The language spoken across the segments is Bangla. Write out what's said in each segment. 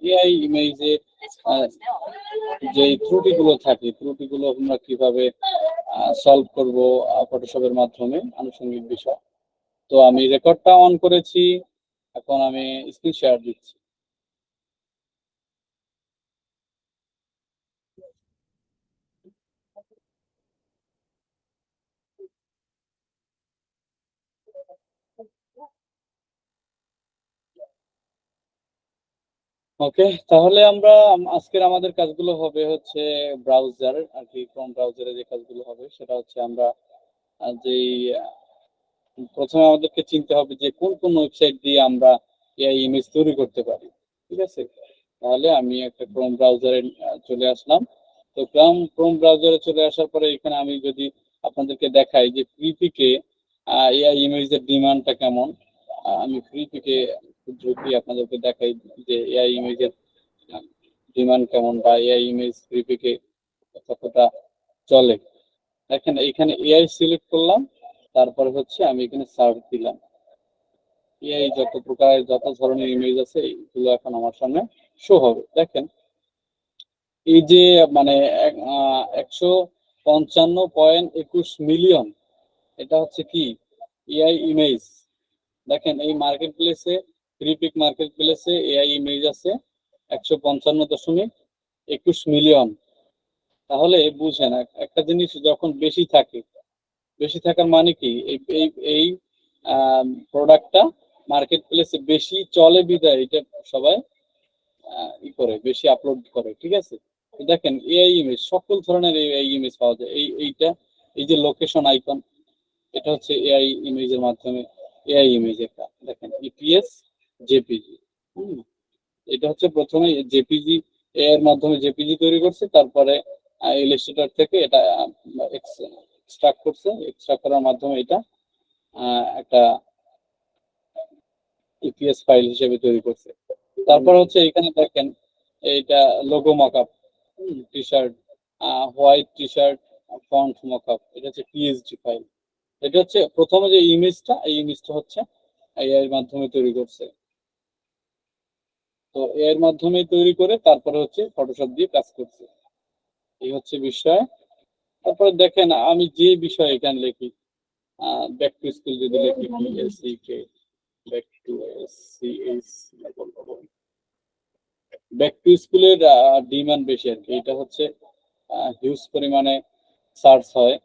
এআই ইমেজে যে ত্রুটিগুলো থাকে, ত্রুটিগুলো আমরা কিভাবে সলভ করব ফটোশপের মাধ্যমে, আনুষঙ্গিক বিষয়। তো আমি রেকর্ডটা অন করেছি, এখন আমি স্ক্রিন শেয়ার দিচ্ছি। ওকে, তাহলে আমরা আজকের আমাদের কাজগুলো হবে হচ্ছে ব্রাউজার আর কি, ক্রোম ব্রাউজারে যে কাজগুলো হবে সেটা হচ্ছে আমরা যেই প্রথমে আমাদেরকে চিনতে হবে যে কোন কোন ওয়েবসাইট দিয়ে আমরা এআই ইমেজ তৈরি করতে পারি। ঠিক আছে, তাহলে আমি একটা ক্রোম ব্রাউজারে চলে আসলাম। তো ক্রোম ব্রাউজারে চলে আসার পরে এখানে আমি যদি আপনাদেরকে দেখাই যে ফ্রিপিকে এআই ইমেজের ডিমান্ডটা কেমন, আমি ফ্রিপিকে দ্রুতই আপনাদেরকে দেখাই যে এআই ইমেজের ডিমান্ড কেমন বা এআই ইমেজ ফ্রিপিকে কতটা চলে। দেখেন এইখানে এআই সিলেক্ট করলাম, তারপরে হচ্ছে আমি এখানে সার্চ দিলাম। এআই যত প্রকারের যত ধরনের ইমেজ আছে এইগুলো এখন আমার সামনে শো হবে। দেখেন এই যে মানে 155.21 মিলিয়ন, এটা হচ্ছে কি এআই ইমেজ। দেখেন এই মার্কেট প্লেসে, ফ্রিপিক মার্কেট প্লেসে এআই ইমেজ আছে 155.21 মিলিয়ন। তাহলে বুঝেন একটা জিনিস যখন বেশি থাকে, বেশি থাকার মানে কি এই এই এই প্রোডাক্টটা মার্কেট প্লেসে বেশি চলে বিদায় এটা সবাই ই করে, বেশি আপলোড করে। ঠিক আছে, তো দেখেন এআই ইমেজ, সকল ধরনের এআই ইমেজ পাওয়া যায়। এইটা এই যে লোকেশন আইকন, এটা হচ্ছে এআই ইমেজের মাধ্যমে এআই ইমেজ একটা। দেখেন ইপিএস জেপিজি, এটা হচ্ছে প্রথমে জেপিজি এর মাধ্যমে জেপিজি তৈরি করছে, তারপরে ইলাস্ট্রেটর থেকে এটা এক্সট্রাক্ট করছে, এক্সট্রাক্ট করার মাধ্যমে এটা একটা ইপিএস ফাইল হিসেবে তৈরি করছে। তারপর হচ্ছে এখানে দেখেন এইটা logo mockup, T shirt, white T shirt font mockup, এটা হচ্ছে পিএসডি ফাইল। এটা হচ্ছে প্রথমে যে ইমেজটা, এই ইমেজটা হচ্ছে এআই এর মাধ্যমে তৈরি করছে। তো এর মাধ্যমে তৈরি করে তারপরে হচ্ছে ফটোশপ দিয়ে কাজ করছে, এই হচ্ছে বিষয়। তারপরে দেখেন আমি যে বিষয় এখানে লিখি, ব্যাক টু স্কুল যদি লিখি, পিএসসিকে back to CS, back to স্কুলের ডিমান্ড বেশি আর কি। এটা হচ্ছে হিউজ পরিমাণে সার্চ হয়,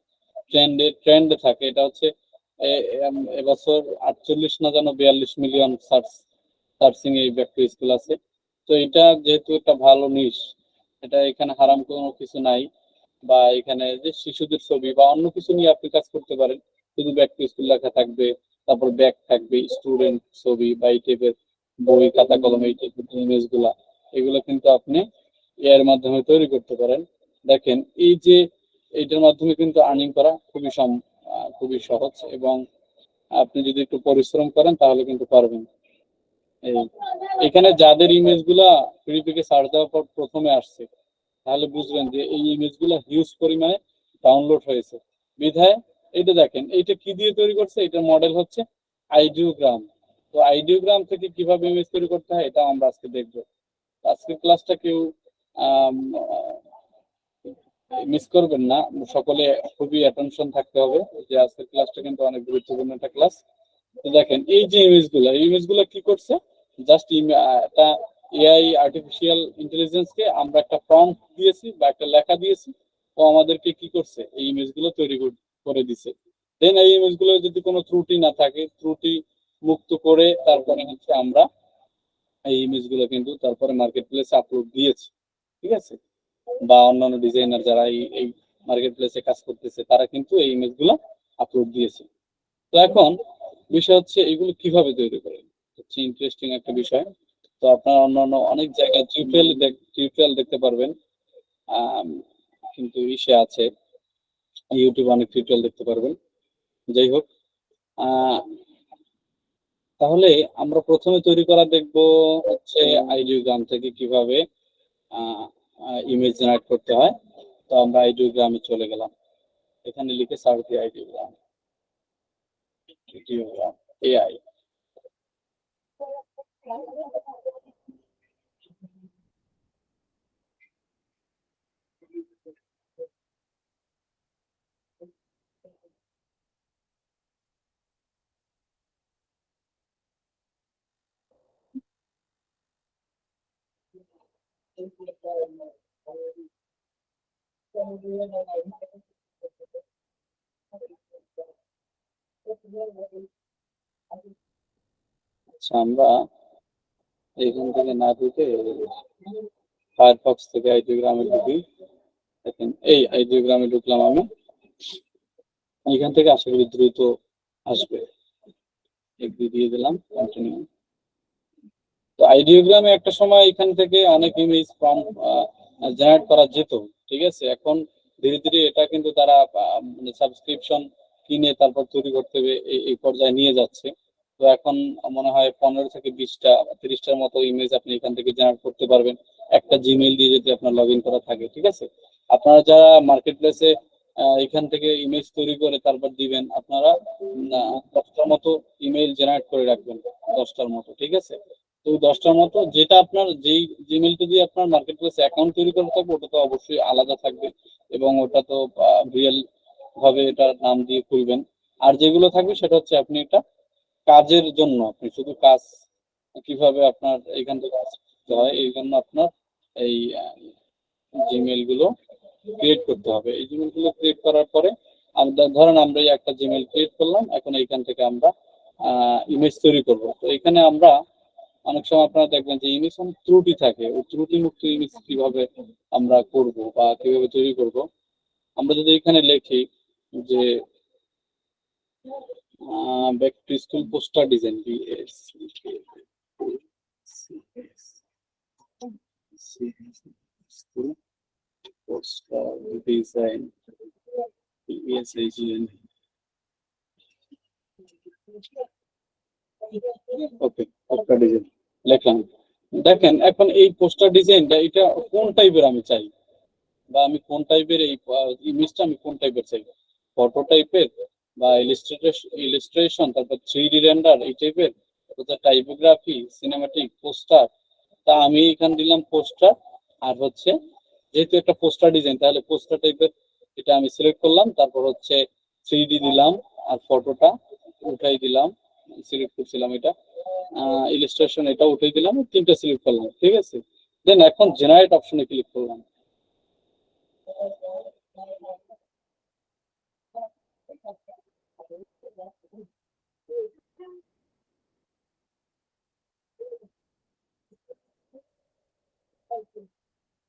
ট্রেন্ডে থাকে। এটা হচ্ছে এবছর 48 না যেন 42 মিলিয়ন সার্চিং এই ব্যাক টু স্কুল আছে। তো এটা যেহেতু একটা ভালো নিশ, এটা এখানে হারাম কোনো কিছু নাই, বা এখানে যে শিশুদের ছবি বা অন্য কিছু নিয়ে আপনি কাজ করতে পারেন, শুধু ব্যাক টু স্কুল লেখা থাকবে, তারপর ব্যাগ থাকবে, স্টুডেন্ট ছবি বা এই টাইপের বই খাতা কলম এই টাইপের ইমেজ গুলা, এগুলো কিন্তু আপনি এর মাধ্যমে তৈরি করতে পারেন। দেখেন এই যে এইটার মাধ্যমে কিন্তু আর্নিং করা খুবই সহজ, এবং আপনি যদি একটু পরিশ্রম করেন তাহলে কিন্তু পারবেন। এই এখানে যাদের ইমেজ গুলা ফ্রি সার্চ দেওয়ার পর প্রথমে আসছে, তাহলে বুঝবেন যে এই ইমেজ গুলা হিউজ পরিমাণে ডাউনলোড হয়েছে বিধায়। এটা দেখেন এইটা কি দিয়ে তৈরি করছে, এটার মডেল হচ্ছে আইডিওগ্রাম। তো আইডিওগ্রাম থেকে কিভাবে ইমেজ তৈরি করতে হয় এটা আমরা আজকে দেখবো। আজকের ক্লাসটা কেউ মিস করবেন না, সকলে খুবই অ্যাটেনশন থাকতে হবে, যে আজকের ক্লাসটা কিন্তু অনেক গুরুত্বপূর্ণ একটা ক্লাস। তো দেখেন এই যে ইমেজগুলো কি করছে, জাস্ট একটা এআই আর্টিফিশিয়াল ইন্টেলিজেন্সকে আমরা একটা প্রম্পট দিয়েছি বা একটা লেখা দিয়েছি, ও আমাদেরকে কি করছে এই ইমেজগুলো তৈরি করে দিছে। দেন এই ইমেজগুলো যদি কোনো ত্রুটি না থাকে, ত্রুটি মুক্ত করে তারপরে হচ্ছে আমরা এই ইমেজগুলো কিন্তু তারপরে মার্কেট প্লেসে আপলোড দিয়েছি। ঠিক আছে, বা অন্যান্য ডিজাইনার যারা এই মার্কেট প্লেসে কাজ করতেছে তারা কিন্তু এই ইমেজগুলো আপলোড দিয়েছে। তো এখন বিষয় হচ্ছে এগুলো কিভাবে তৈরি করে, হচ্ছে ইন্টারেস্টিং একটা বিষয়। তো আপনারা অন্যান্য অনেক জায়গায় টিউটোরিয়াল দেখতে পারবেন, কিন্তু ইসে আছে ইউটিউবে অনেক টিউটোরিয়াল দেখতে পারবেন। যাই হোক, তাহলে আমরা প্রথমে তৈরি করা দেখবো হচ্ছে আইডিওগ্রাম থেকে কিভাবে ইমেজ জেনারেট করতে হয়। তো আমরা আইডিওগ্রামে চলে গেলাম, এখানে লিখে সার্চ দিই আইডিওগ্রাম এআই। আচ্ছা, আমরা এইখান থেকে না ঢুকে ফায়ারফক্স থেকে আইডিওগ্রামে ঢুকি। দেখেন এই আইডিওগ্রামে ঢুকলাম আমি, এখান থেকে আশা করি দ্রুত আসবে। এগ্রি দিয়ে দিলাম, কন্টিনিউ। তো আইডিওগ্রামে একটা সময় এখান থেকে অনেক ইমেজ ফ্রম জেনারেট করা যেত, ঠিক আছে। এখন ধীরে ধীরে এটা কিন্তু তারা মানে সাবস্ক্রিপশন কিনে তারপর তৈরি করতে হবে এই পর্যায়ে নিয়ে যাচ্ছে। তো এখন মনে হয় 15 থেকে 20টা 30টার মতো ইমেজ আপনি এখান থেকে জেনারেট করতে পারবেন একটা জিমেইল দিয়ে, যদি আপনার লগ ইন করা থাকে, ঠিক আছে। আপনারা যারা মার্কেট প্লেসে এখান থেকে ইমেজ তৈরি করে তারপর দিবেন, আপনারা 10টার মতো ইমেইল জেনারেট করে রাখবেন, 10টার মতো, ঠিক আছে। তো ওই 10টার মতো যেটা আপনার যেই জিমেইলটা দিয়ে আপনার মার্কেট প্লেসে অ্যাকাউন্ট তৈরি করা থাকবে, ওটা তো অবশ্যই আলাদা থাকবে এবং ওটা তো রিয়েল ভাবে এটার নাম দিয়ে খুলবেন। আর যেগুলো থাকবে সেটা হচ্ছে আপনি এটা কাজের জন্য, আপনি শুধু কাজ কিভাবে আপনার এখান থেকে কাজ করতে হয় এই জন্য আপনার এই জিমেইল গুলো ক্রিয়েট করতে হবে। এই জিমেইল গুলো ক্রিয়েট করার পরে আমরা ধরেন আমরা এই একটা জিমেইল ক্রিয়েট করলাম, এখন এইখান থেকে আমরা ইমেজ তৈরি করব। তো এখানে আমরা অনেক সময় আপনারা দেখবেন যে ইমেজ অনেক ত্রুটি থাকে, ওই ত্রুটি মুক্ত ইমেজ কিভাবে আমরা করব বা কিভাবে তৈরি করব, আমরা যদি এখানে লিখি যে back to school poster design, school poster design, okay, poster design লিখলাম। দেখেন এখন এই পোস্টার ডিজাইনটা এটা কোন টাইপের আমি চাই, বা আমি কোন টাইপের এই ইমেজটা আমি কোন টাইপের চাই, ফটো টাইপের বা ইলিস্ট্রেশন, তারপর 3D রেন্ডার এই টাইপের, তারপর টাইপোগ্রাফি, সিনেমাটিক, পোস্টার। তা আমি এখানে দিলাম পোস্টার। আর হচ্ছে যেহেতু একটা পোস্টার ডিজাইন, তাহলে পোস্টার টাইপের এটা আমি সিলেক্ট করলাম, তারপর হচ্ছে 3D দিলাম, আর ফটোটা উঠাই দিলাম, সিলেক্ট করছিলাম এটা, ইলিস্ট্রেশন এটা উঠাই দিলাম, তিনটা সিলেক্ট করলাম, ঠিক আছে। দেন এখন জেনারেট অপশনে ক্লিক করলাম।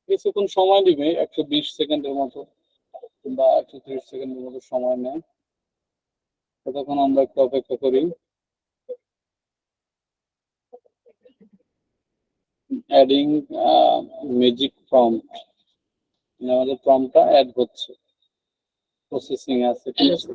কিছুক্ষণ সময় নিবে, 120 সেকেন্ডের মতো বা 130 সেকেন্ডের মতো সময় নেয়। ততক্ষণ আমরা একটু অপেক্ষা করি। অ্যাডিং ম্যাজিক প্রম্পট, আমাদের প্রম্পটটা অ্যাড হচ্ছে, প্রসেসিং আছে, ঠিক আছে।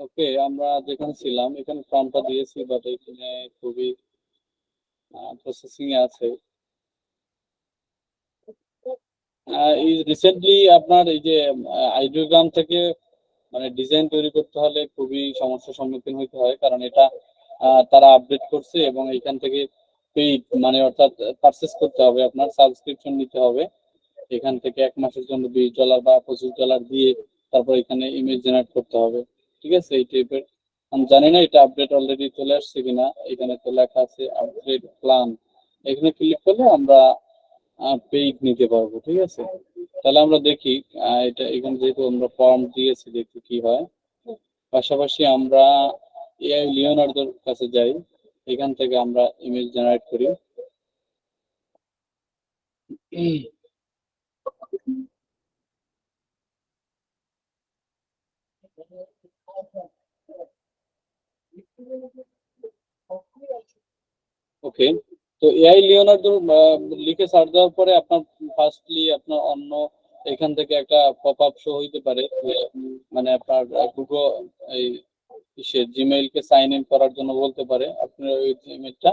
ওকে, আমরা যেখানে ছিলাম এখানে ফর্মটা দিয়েছি, বাট এখানে খুবই প্রসেসিং এ আছে। এই রিসেন্টলি আপনার এই যে আইডিওগ্রাম থেকে মানে ডিজাইন তৈরি করতে হলে খুবই সমস্যার সম্মুখীন হতে হয়, কারণ এটা তারা আপডেট করছে এবং এখান থেকে পেইড মানে অর্থাৎ পারচেস করতে হবে, আপনার সাবস্ক্রিপশন নিতে হবে। এখান থেকে 1 মাসের জন্য $20 বা $25 দিয়ে তারপর এখানে ইমেজ জেনারেট করতে হবে, ঠিক আছে, এই টাইপের। আমি জানি না এটা আপডেট অলরেডি চলে আসছে কিনা। এখানে তো লেখা আছে আপডেট প্ল্যান, এখানে ক্লিক করলে আমরা পেইড নিতে পারবো, ঠিক আছে। তাহলে আমরা দেখি এটা এখানে যেহেতু আমরা ফর্ম দিয়েছি, দেখি কি হয়। পাশাপাশি আমরা এআই লিওনার্দোর কাছে যাই, এখান থেকে আমরা ইমেজ জেনারেট করি। ওকে, তো এআই লিওনার্দো লিখে সার্চ দেওয়ার পরে আপনার ফার্স্টলি আপনার অন্য এখান থেকে একটা পপ আপ শো হইতে পারে যে মানে আপনার গুগল এই জিমেইল কে সাইন ইন করার জন্য বলতে পারে, আপনি ওই জিমেইলটা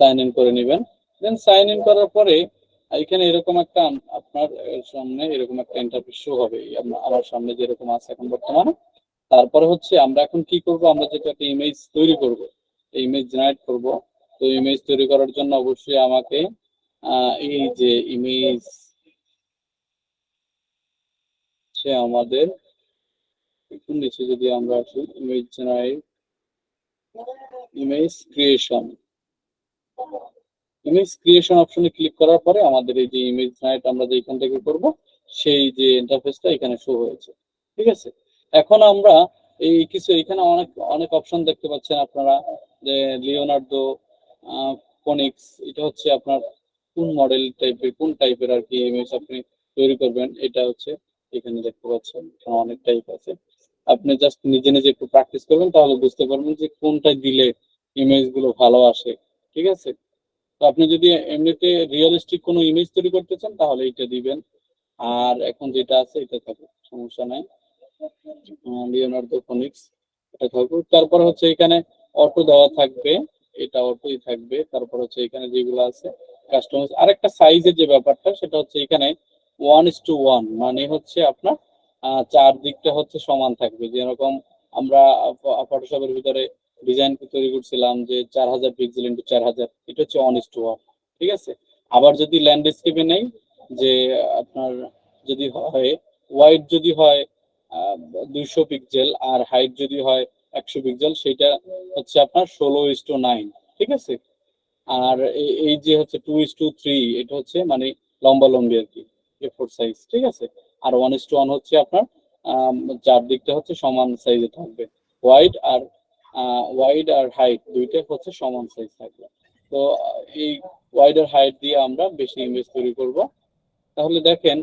সাইন ইন করে নেবেন। দেন সাইন ইন করার পরে এখানে এরকম একটা আপনার সামনে এরকম একটা ইন্টারফেস শো হবে, আমার সামনে যেরকম আছে এখন বর্তমানে। তারপরে হচ্ছে আমরা এখন কি করব, আমরা যেটা একটা ইমেজ তৈরি করব, এই ইমেজ জেনারেট করব। তো ইমেজ তৈরি করার জন্য অবশ্যই আমাকে এই যে ইমেজ সে আমাদের একটু নিচে যদি আমরা আসি, image generate, image creation, image creation অপশনে ক্লিক করার পরে আমাদের এই যে ইমেজ জেনারেট আমরা যে এখান থেকে করব সেই যে ইন্টারফেসটা এখানে শো হয়েছে। ঠিক আছে, এখন আমরা এই কিছু এখানে অনেক অনেক অপশন দেখতে পাচ্ছেন আপনারা, যে লিওনার্দো ফনিক্স, এটা হচ্ছে আপনার কোন মডেল টাইপের কোন টাইপের আর কি ইমেজ আপনি তৈরি করবেন, এটা হচ্ছে এখানে দেখতে পাচ্ছেন। এখানে অনেক টাইপ আছে, আপনি জাস্ট নিজে নিজে একটু প্র্যাকটিস করবেন তাহলে বুঝতে পারবেন যে কোনটা দিলে ইমেজ গুলো ভালো আসে। ঠিক আছে, তো আপনি যদি এমনিতে রিয়েলিস্টিক কোনো ইমেজ তৈরি করতে চান তাহলে এটা দিবেন, আর এখন যেটা আছে এটা থাকুক, সমস্যা নাই। লিওনার্দো ফনিক্স এটা থাকুক। তারপর হচ্ছে এখানে অটো দেওয়া থাকবে, এটা অটোই থাকবে। তারপর হচ্ছে এখানে যেগুলো আছে কাস্টমাইজ, আরেকটা সাইজের যে ব্যাপারটা সেটা হচ্ছে এখানে 1:1, মানে হচ্ছে আপনার চারদিকটা হচ্ছে সমান থাকবে। যেরকম আমরা ফটোশপের ভিতরে ডিজাইন তৈরি করছিলাম যে 4000 পিক্সেল ইন্টু 4000, এটা হচ্ছে 1:1। ঠিক আছে, আবার যদি ল্যান্ডস্কেপে নেই, যে আপনার যদি হয় ওয়াইড যদি হয় 200 পিক্সেল আর হাইট যদি হয় 100 পিক্সেল, সেটা হচ্ছে আপনার 16:9। ঠিক আছে, আর এই যে হচ্ছে 2:3, এটা হচ্ছে মানে লম্বা লম্বি আর কি, A4 সাইজ। ঠিক আছে, আর 1:1 হচ্ছে আপনার চারদিকটা হচ্ছে সমান সাইজে থাকবে, ওয়াইড আর ওয়াইড আর হাইট দুইটা হচ্ছে সমান সাইজ থাকবে। তো এই ওয়াইড আর হাইট দিয়ে আমরা বেশি ইমেজ তৈরি করব। তাহলে দেখেন,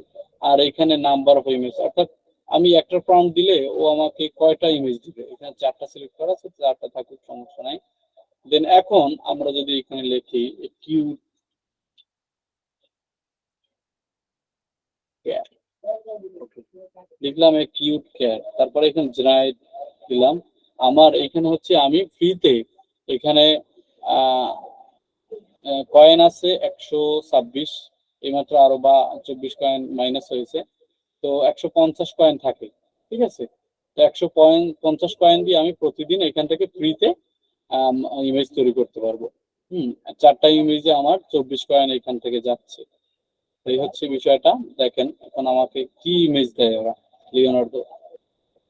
আর এখানে নাম্বার অফ ইমেজ, অর্থাৎ আমি একটা প্রম্পট দিলে ও আমাকে কয়টা ইমেজ দিবে, এখানে চারটা সিলেক্ট করা আছে, চারটা থাকুক, সমস্যা নাই। দেন এখন আমরা যদি এখানে লিখি কিউট ক্যাট, লিখলাম কিউট ক্যাট, তারপরে এখানে জেনারেট দিলাম। আমার এখানে হচ্ছে আমি ফ্রিতে এখানে কয়েন আছে 126, এইমাত্র আরো বা 24 কয়েন মাইনাস হয়েছে, তো 150 কয়েন থাকে। ঠিক আছে, তো 150 কয়েন দিয়ে আমি প্রতিদিন এখান থেকে ফ্রিতে ইমেজ তৈরি করতে পারবো। চারটা ইমেজে আমার 24 কয়েন এখান থেকে যাচ্ছে। এই হচ্ছে বিষয়টা। দেখেন এখন আমাকে কি ইমেজ দেয় ওরা, লিওনার্দো,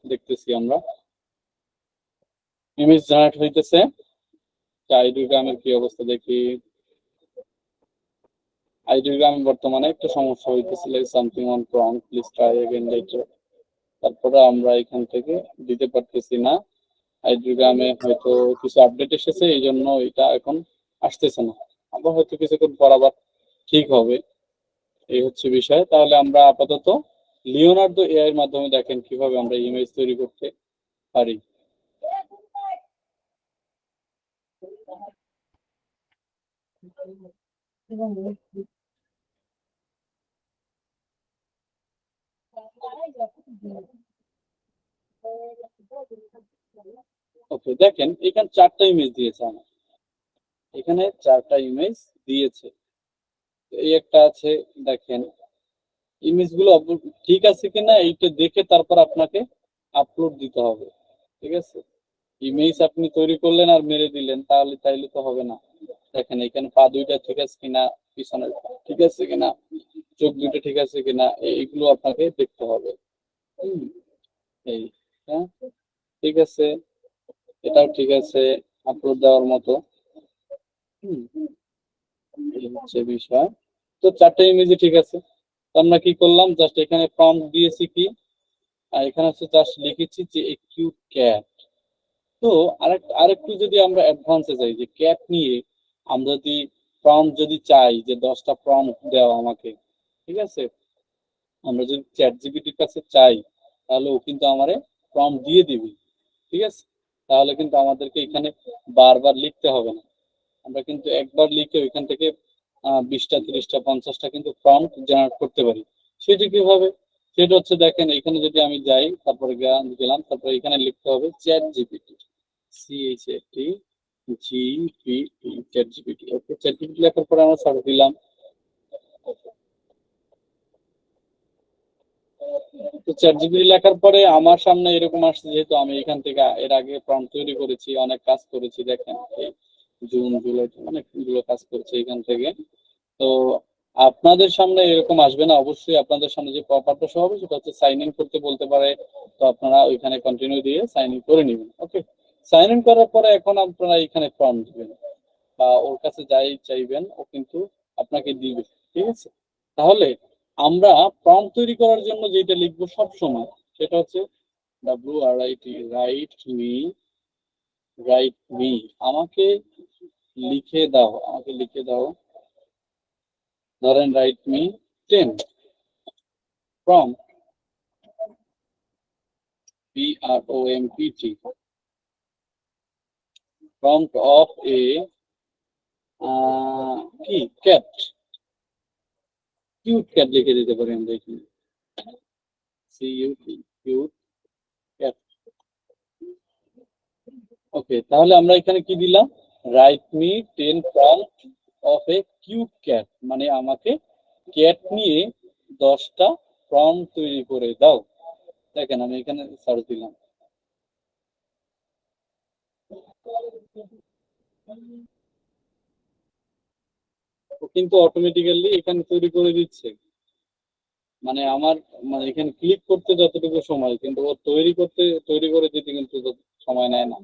দেখতেছি আমরা ইমেজ জেনারেট হইতেছে। আইডিগ্রামের কি অবস্থা দেখি, আইডিগ্রামে বর্তমানে একটু সমস্যা হইতেছিল, something on wrong, please try again letter. তারপরে আমরা এখান থেকে দিতে পারতেছি না, আইডিগ্রামে হয়তো কিছু আপডেট এসেছে এই জন্য এটা এখন আসতেছে না, আবার হয়তো কিছুক্ষণ পর আবার ঠিক হবে। এই হচ্ছে বিষয়। তাহলে আমরা আপাতত লিওনার্দো এআই এর মাধ্যমে দেখেন কিভাবে আমরা ইমেজ তৈরি করতে পারি। ওকে, দেখেন এখানে চারটা ইমেজ দিয়েছে আমার, এখানে চারটা ইমেজ দিয়েছে। এই একটা আছে, দেখেন ইমেজ গুলো ঠিক আছে কিনা এইটা দেখে তারপর আপনাকে আপলোড দিতে হবে। ঠিক আছে, ইমেজ আপনি তৈরি করলেন আর মেরে দিলেন তাহলে তাইলে তো হবে না। দেখেন এখানে পা দুইটা ঠিক আছে কিনা, পিছনের ঠিক আছে কিনা, চোখ দুইটা ঠিক আছে কিনা, এইগুলো আপনাকে দেখতে হবে। হুম, এই, হ্যাঁ ঠিক আছে, এটাও ঠিক আছে আপলোড দেওয়ার মতো। হুম, এই হচ্ছে বিষয়। তো চারটে ইমেজই ঠিক আছে, তো আমরা কি করলাম, জাস্ট এখানে প্রম্পট দিয়েছি কি, আর এখানে হচ্ছে জাস্ট লিখেছি যে কিউট ক্যাট। তো আরেকটু যদি আমরা অ্যাডভান্সে যাই, যে ক্যাট নিয়ে আমরা যদি প্রম্পট যদি চাই যে 10টা প্রম্পট দেওয়া আমাকে, ঠিক আছে, আমরা যদি চ্যাট জিপিটির কাছে চাই তাহলে ও কিন্তু আমারে প্রম্পট দিয়ে দিবে, ঠিক আছে। তাহলে কিন্তু আমাদেরকে এখানে বারবার লিখতে হবে না, আমরা কিন্তু একবার লিখে ওইখান থেকে 20টা 30টা 50টা কিন্তু প্রম্পট জেনারেট করতে পারি। সেটা কিভাবে? সেটা হচ্ছে, দেখেন এখানে যদি আমি যাই, তারপরে গেলাম, তারপরে এখানে লিখতে হবে chat GPT, CHAT GPT, chat GPT. Okay, chat GPT লেখার পরে আমরা সার্চ দিলাম। তো চ্যাট জিপিটি লেখার পরে আমার সামনে এরকম আসছে, যেহেতু আমি এখান থেকে এর আগে প্রম্পট তৈরি করেছি, অনেক কাজ করেছি, দেখেন এই জুন জুলাই অনেকগুলো কাজ করেছি এখান থেকে। তো আপনাদের সামনে এরকম আসবে না, অবশ্যই আপনাদের সামনে যে পপআপটা শো হবে সেটা হচ্ছে সাইন ইন করতে বলতে পারে। তো আপনারা ওইখানে কন্টিনিউ দিয়ে সাইন ইন করে নেবেন। ওকে, সাইন ইন করার পরে এখন আপনারা এখানে প্রম্পট দিবেন বা ওর কাছে যাই চাইবেন ও কিন্তু আপনাকে দিবে, ঠিক আছে। তাহলে আমরা প্রম্পট তৈরি করার জন্য যেটা লিখবো সব সময়, সেটা হচ্ছে WRIT, রাইট মি, আমাকে লিখে দাও, আমাকে লিখে দাও। ধরেন write me 10 prompt, PROMPT, prompt of a কি ক্যাট, কিউট ক্যাট লিখে দিতে পারি আমরা এখানে, CUT, কিউট ক্যাট। ওকে, তাহলে আমরা এখানে কি দিলাম? Write me 10 prompt of A cute cat, মানে আমাকে ক্যাট নিয়ে 10টা প্রম্পট তৈরি করে দাও। দেখেন আমি এখানে সার্চ দিলাম, ও কিন্তু অটোমেটিক্যালি এখানে তৈরি করে দিচ্ছে। মানে আমার, মানে এখানে ক্লিক করতে যতটুকু সময়, কিন্তু ও তৈরি করে দিতে কিন্তু সময় নেয় না,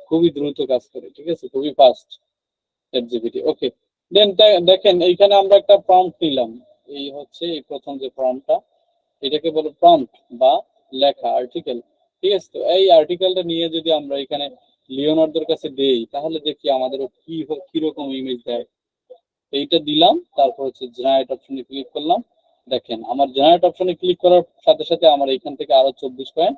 খুবই দ্রুত কাজ করে, ঠিক আছে, খুবই ফাস্ট চ্যাট জিপিটি। ওকে, দেন দেখেন এইখানে আমরা একটা প্রম্পট নিলাম, এই হচ্ছে এই প্রথম যে প্রম্পটটা, এটাকে বলে প্রম্পট বা লেখা আর্টিকেল, ঠিক আছে। তো এই আর্টিকেলটা নিয়ে যদি আমরা এখানে লিওনার্দোর কাছে দেই, তাহলে দেখি আমাদের ও কিরকম ইমেজ দেয়। এইটা দিলাম, তারপর হচ্ছে জেনারেট অপশনে ক্লিক করলাম। দেখেন আমার জেনারেট অপশনে ক্লিক করার সাথে সাথে আমার এখান থেকে আরো 24 পয়েন্ট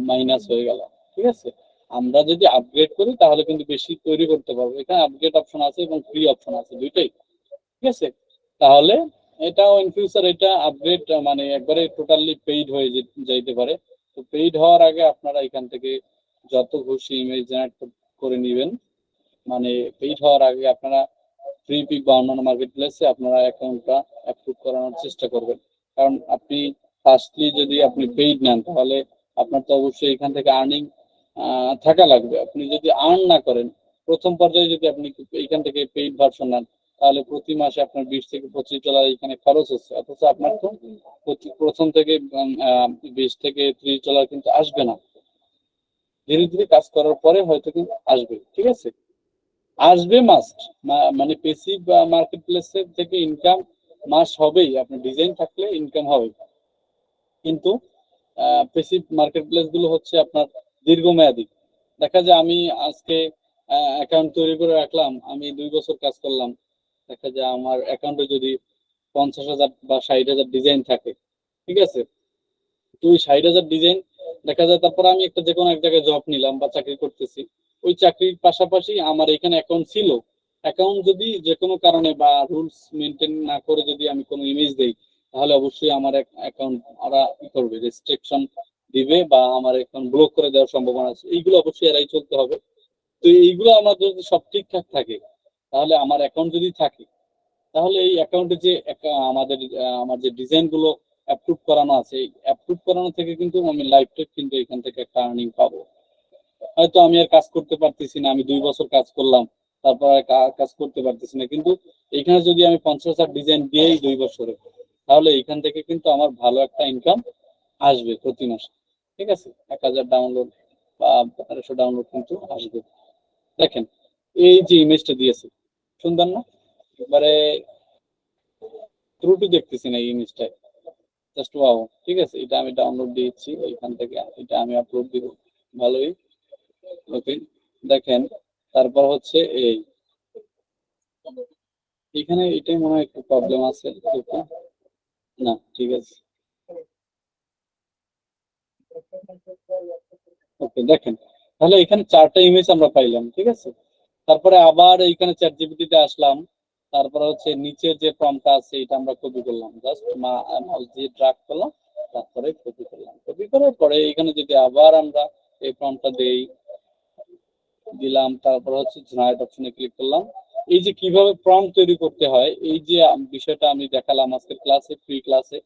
মাইনাস হয়ে গেল, ঠিক আছে। আমরা যদি আপগ্রেড করি তাহলে কিন্তু বেশি তৈরি করতে পারবো। এখানে আপগ্রেড অপশন আছে এবং ফ্রি অপশন আছে, দুইটাই, ঠিক আছে। তাহলে এটাও ইন ফিউচার এটা আপগ্রেড মানে একবারে টোটালি পেইড হয়ে যাইতে পারে। তো পেইড হওয়ার আগে আপনারা এখান থেকে যত খুশি ইমেজ জেনারেট করে নেবেন, মানে পেইড হওয়ার আগে আপনারা ফ্রি পিক বা অন্যান্য মার্কেট প্লেসে আপনারা অ্যাকাউন্টটা অ্যাপ্রুভ করানোর চেষ্টা করবেন। কারণ আপনি ফার্স্টলি যদি আপনি পেইড নেন, তাহলে আপনার তো অবশ্যই এখান থেকে আর্নিং থাকা লাগবে। আপনি যদি আর্ন না করেন, প্রথম পর্যায়ে যদি আপনি এখান থেকে পেইড ভার্সন নেন, তাহলে প্রতি মাসে আপনার 20 থেকে 25 ডলার এখানে খরচ হচ্ছে, অথচ আপনার তো প্রথম থেকে 20 থেকে 30 ডলার কিন্তু আসবে না। ধীরে ধীরে কাজ করার পরে হয়তো কিন্তু আসবে, ঠিক আছে। আসবে মাস্ট, মানে পেসিভ মার্কেট প্লেসের থেকে ইনকাম মাস হবেই, আপনার ডিজাইন থাকলে ইনকাম হবে। কিন্তু পেসিভ মার্কেট প্লেস গুলো হচ্ছে আপনার দীর্ঘমেয়াদী। দেখা যায় আমি আজকে অ্যাকাউন্ট তৈরি করে রাখলাম, আমি 2 বছর কাজ করলাম, দেখা যায় আমার অ্যাকাউন্টে যদি 50,000 বা 60,000 ডিজাইন থাকে, ঠিক আছে। তো ওই 60,000 ডিজাইন দেখা যায়, তারপর আমি একটা যে কোনো এক জায়গায় জব নিলাম বা চাকরি করতেছি, ওই চাকরির পাশাপাশি আমার এখানে অ্যাকাউন্ট ছিল। অ্যাকাউন্ট যদি যে কোনো কারণে বা রুলস মেনটেন না করে যদি আমি কোনো ইমেজ দেই, তাহলে অবশ্যই আমার অ্যাকাউন্ট ওরা কি করবে, রেস্ট্রিকশন দিবে বা আমার অ্যাকাউন্ট ব্লক করে দেওয়ার সম্ভাবনা আছে। এইগুলো অবশ্যই এড়াই চলতে হবে। তো এইগুলো আমার যদি সব ঠিকঠাক থাকে, তাহলে আমার অ্যাকাউন্ট যদি থাকে, তাহলে এই অ্যাকাউন্টে যে আমার যে ডিজাইন গুলো অ্যাপ্রুভ করানো আছে, এই অ্যাপ্রুভ করানো থেকে কিন্তু আমি লাইফ টাইম কিন্তু এখান থেকে একটা আর্নিং পাবো। হয়তো আমি আর কাজ করতে পারতেছি না, আমি 2 বছর কাজ করলাম, তারপর আর কাজ করতে পারতেছি না, কিন্তু এখানে যদি আমি 50,000 ডিজাইন দিয়েই 2 বছরে, তাহলে এখান থেকে কিন্তু আমার ভালো একটা ইনকাম আসবে প্রতি মাসে, ঠিক আছে। 1,000 ডাউনলোড বা 1500 ডাউনলোড কিন্তু আসবে। দেখেন এই যে ইমেজটা দিয়েছে, সুন্দর না? এবারে ত্রুটি দেখতেছি না এই ইমেজটায়, জাস্ট ওয়াও, ঠিক আছে। এটা আমি ডাউনলোড দিয়েছি এখান থেকে, এটা আমি আপলোড দিব, ভালোই। ওকে, দেখেন তারপর হচ্ছে এই এখানে এটাই মনে হয় একটু প্রবলেম আছে। ওকে, না ঠিক আছে। ওকে, দেখেন তাহলে এখানে 4টা ইমেজ আমরা পাইলাম, ঠিক আছে। তারপরে আবার এইখানে চ্যাট জিপিটিতে আসলাম, তারপরে হচ্ছে নিচের যে প্রম্পটটা আছে এটা আমরা কপি করলাম, জাস্ট মাউস দিয়ে ড্রাগ করলাম, তারপরে কপি করলাম। কপি করার পরে এখানে যদি আবার আমরা এই প্রম্পটটা দিলাম, তারপর হচ্ছে জেনারেট অপশনে ক্লিক করলাম। এই যে কিভাবে প্রম্পট তৈরি করতে হয়, এই যে বিষয়টা আমি দেখালাম আজকের ক্লাসে, ফ্রি ক্লাসে।